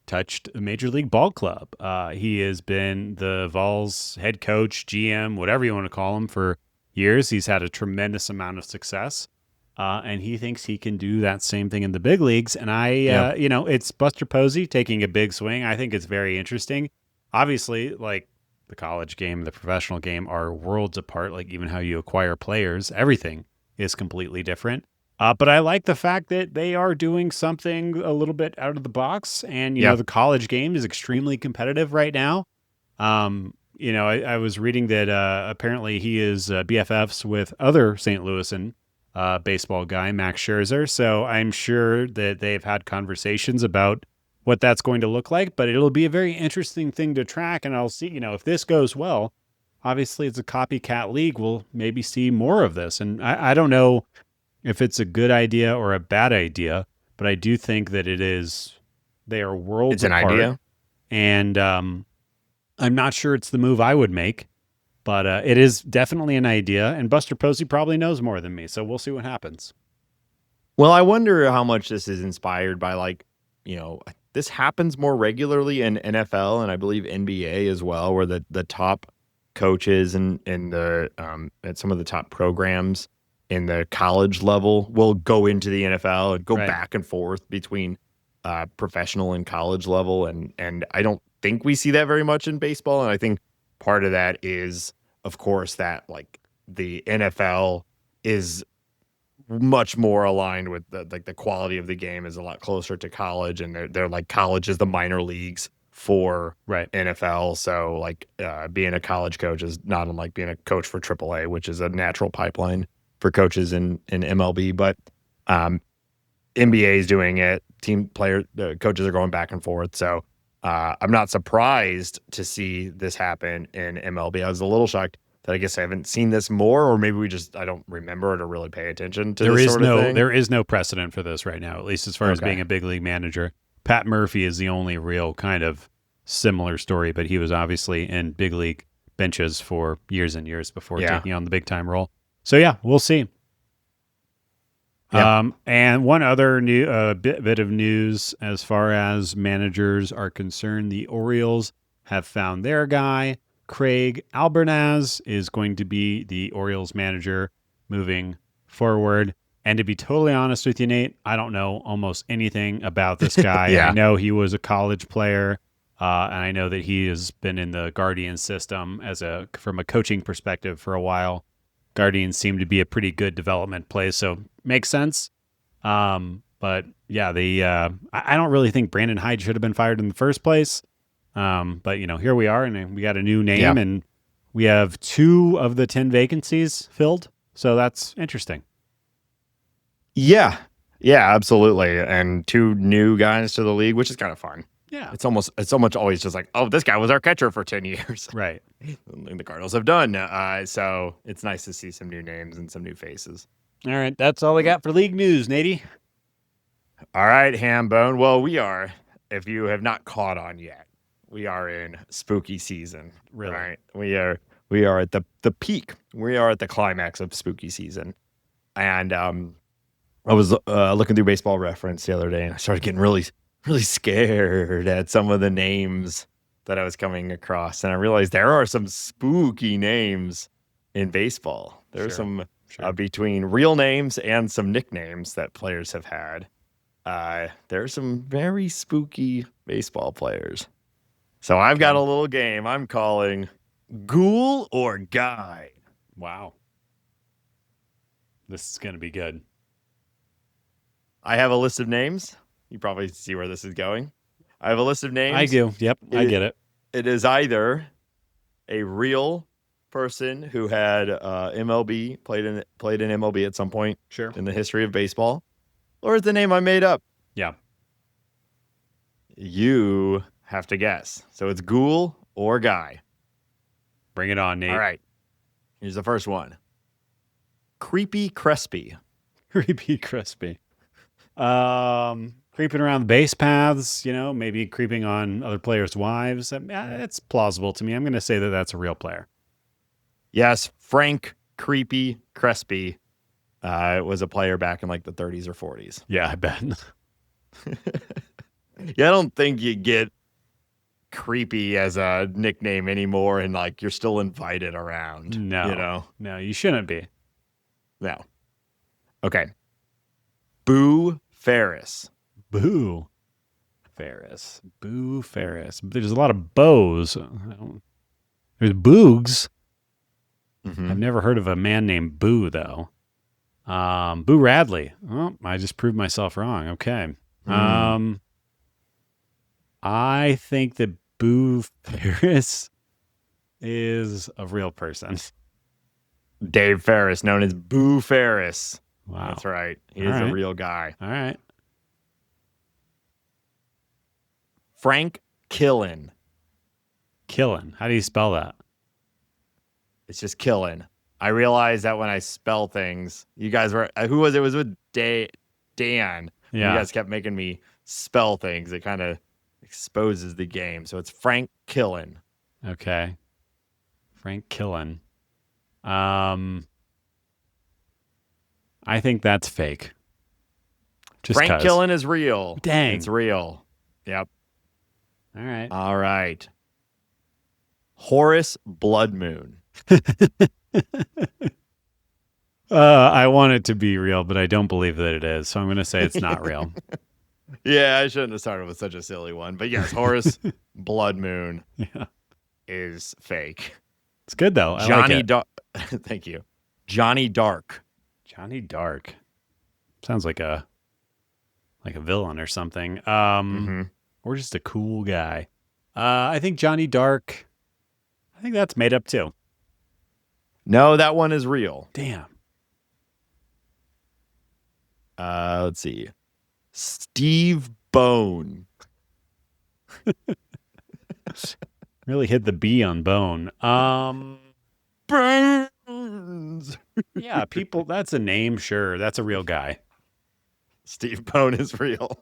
touched a major league ball club. He has been the Vols head coach, GM, whatever you want to call him, for years. He's had a tremendous amount of success, and he thinks he can do that same thing in the big leagues. And it's Buster Posey taking a big swing. I think it's very interesting. Obviously, like the college game, the professional game are worlds apart. Like even how you acquire players, everything is completely different. But I like the fact that they are doing something a little bit out of the box. And, the college game is extremely competitive right now. I was reading that apparently he is BFFs with other St. Louisan baseball guy, Max Scherzer. So I'm sure that they've had conversations about what that's going to look like. But it'll be a very interesting thing to track. And I'll see, if this goes well, obviously it's a copycat league. We'll maybe see more of this. And I don't know if it's a good idea or a bad idea, but I do think that they are worlds apart. It's an idea. And I'm not sure it's the move I would make, but it is definitely an idea. And Buster Posey probably knows more than me, so we'll see what happens. Well, I wonder how much this is inspired by, this happens more regularly in NFL and I believe NBA as well, where the top coaches and at some of the top programs in the college level will go into the NFL and go back and forth between professional and college level. And I don't think we see that very much in baseball. And I think part of that is, of course, that the NFL is much more aligned with the quality of the game is a lot closer to college, and they're like college is the minor leagues for Right. NFL. So like being a college coach is not unlike being a coach for AAA, which is a natural pipeline for coaches in MLB. But NBA is doing it. Coaches are going back and forth. So I'm not surprised to see this happen in MLB. I was a little shocked that I guess I haven't seen this more, or maybe I don't remember to really pay attention to this sort of thing. There is no precedent for this right now, at least as far as being a big league manager. Pat Murphy is the only real kind of similar story, but he was obviously in big league benches for years and years before taking on the big time role. So yeah, we'll see. Yeah. And one other bit of news as far as managers are concerned, the Orioles have found their guy. Craig Albernaz is going to be the Orioles manager moving forward. And to be totally honest with you, Nate, I don't know almost anything about this guy. I know he was a college player, and I know that he has been in the Guardians system from a coaching perspective for a while. Guardians seem to be a pretty good development place, so makes sense. But yeah, I don't really think Brandon Hyde should have been fired in the first place. But here we are, and we got a new name, and we have 2 of the 10 vacancies filled. So that's interesting. Yeah, absolutely. And 2 new guys to the league, which is kind of fun. Yeah. It's so much always just like, oh, this guy was our catcher for 10 years. Right. And the Cardinals have done. So it's nice to see some new names and some new faces. All right. That's all I got for league news, Natey. All right, Hambone. Well, we are, if you have not caught on yet, we are in spooky season. Really? Right? We are at the peak. We are at the climax of spooky season. And I was looking through Baseball Reference the other day, and I started getting really scared at some of the names that I was coming across. And I realized there are some spooky names in baseball. There's some between real names and some nicknames that players have had. There's some very spooky baseball players. So I've got a little game I'm calling Ghoul or Guy. Wow. This is going to be good. I have a list of names. You probably see where this is going. I have a list of names. I do. Yep, I get it. It is either a real person who had MLB, played in MLB at some point in the history of baseball, or it's the name I made up. Yeah. You have to guess. So it's Ghoul or Guy. Bring it on, Nate. All right. Here's the first one. Creepy Crespi. Creepy Crispy. Creeping around the base paths, maybe creeping on other players' wives. It's plausible to me. I'm going to say that that's a real player. Yes, Frank Creepy Crespi was a player back in like the 30s or 40s. Yeah, I bet. Yeah, I don't think you get creepy as a nickname anymore, and like you're still invited around. No, no, you shouldn't be. No. Okay. Boo Ferris. Boo Ferris. Boo Ferris. There's a lot of bows. There's Boogs. Mm-hmm. I've never heard of a man named Boo, though. Boo Radley. Oh, I just proved myself wrong. Okay. I think that Boo Ferris is a real person. Dave Ferris, known as Boo Ferris. Wow. That's right. He is a real guy. All right. Frank Killen. Killen. How do you spell that? It's just Killen. I realized that when I spell things, you guys were, who was it? It was with Dan. Yeah. You guys kept making me spell things. It kind of exposes the game. So it's Frank Killen. Okay. Frank Killen. I think that's fake. Frank Killen is real. Dang. It's real. Yep. All right. Horace Bloodmoon. I want it to be real, but I don't believe that it is. So I'm going to say it's not real. Yeah, I shouldn't have started with such a silly one. But yes, Horace Bloodmoon is fake. It's good, though. Johnny Dark. Thank you. Johnny Dark. Johnny Dark. Sounds like a villain or something. Or just a cool guy. I think Johnny Dark. I think that's made up too. No, that one is real. Damn. Let's see. Steve Bone. Really hit the B on bone. Burns. Yeah, people. That's a name. Sure, that's a real guy. Steve Bone is real.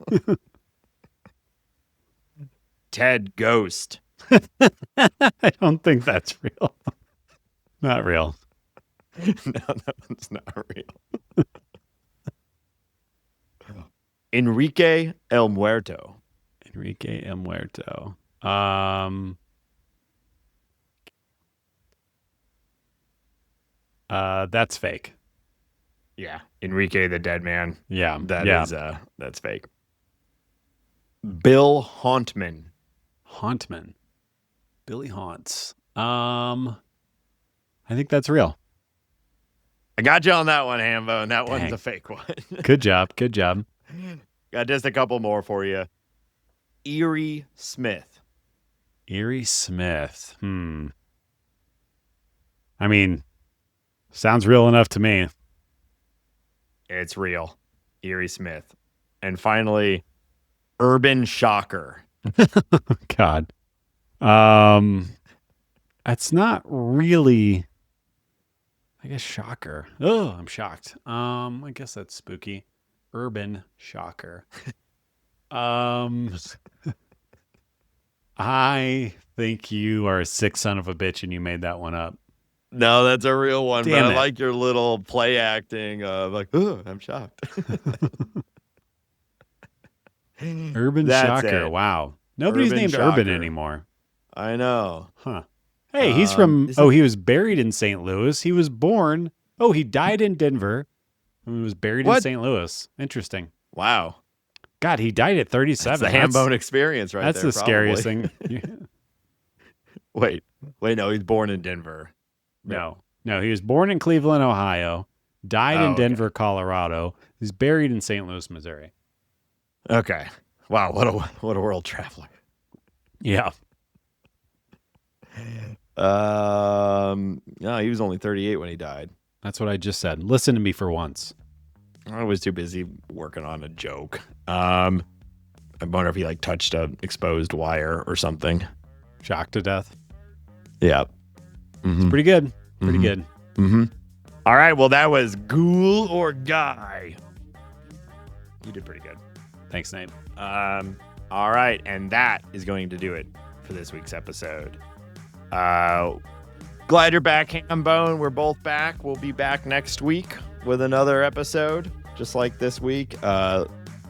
Ted Ghost. I don't think that's real. Not real. No, that one's not real. Enrique El Muerto. Enrique El Muerto. That's fake. Yeah, Enrique the Dead Man. Yeah, That's fake. Bill Hauntman. Hauntman. Billy Haunts. I think that's real. I got you on that one, Hambo, and that Dang. one's a fake one. Good job. Good job. Got just a couple more for you. Erie Smith. Erie Smith. I mean, sounds real enough to me. It's real. Erie Smith. And finally, Urban Shocker. God. That's not really, I guess, shocker. Oh, I'm shocked. I guess that's spooky. Urban Shocker. I think you are a sick son of a bitch and you made that one up. No, that's a real one. Damn but it. I like your little play acting of like, oh, I'm shocked. Urban That's Shocker. it. Wow. Nobody's Urban named Urban Shocker. anymore. I know. Huh. Hey, he's from, is it- he was buried in St. Louis. He was born, he died in Denver and was buried in What? St. Louis. Interesting. Wow. God, he died at 37. That's the ham bone experience right That's there. the scariest probably. thing. Wait, no, he's born in Denver. No, he was born in Cleveland, Ohio, died in okay. Denver, Colorado. He's buried in St. Louis, Missouri. Okay. Wow, what a world traveler. Yeah. No, he was only 38 when he died. That's what I just said. Listen to me for once. I was too busy working on a joke. I wonder if he like touched a exposed wire or something. Shocked to death. Yeah. Mm-hmm. Pretty good. Pretty good. Mm-hmm. All right. Well, that was Ghoul or Guy. You did pretty good. Thanks, Nate. All right. And that is going to do it for this week's episode. Glad you're back, Hambone. We're both back. We'll be back next week with another episode, just like this week.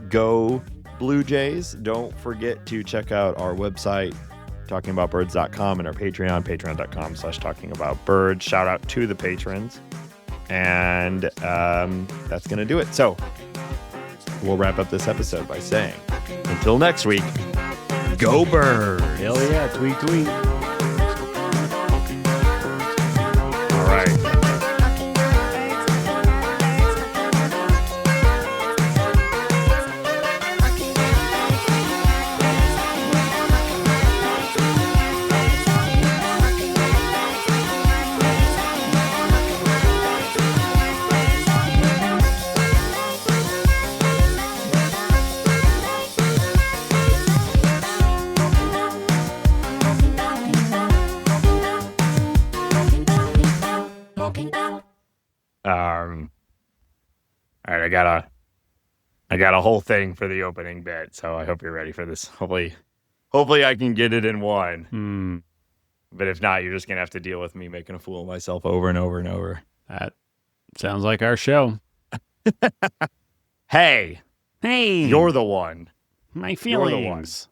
Go Blue Jays. Don't forget to check out our website, talkingaboutbirds.com, and our Patreon, patreon.com/talkingaboutbirds. Shout out to the patrons. And that's going to do it. So we'll wrap up this episode by saying, until next week, go Birds. Hell yeah. Tweet, tweet. All right. All right, I got a whole thing for the opening bit, so I hope you're ready for this. Hopefully I can get it in one. But if not, you're just gonna have to deal with me making a fool of myself over and over and over. That sounds like our show. Hey, Hey. you're the one. My You're the one. feelings.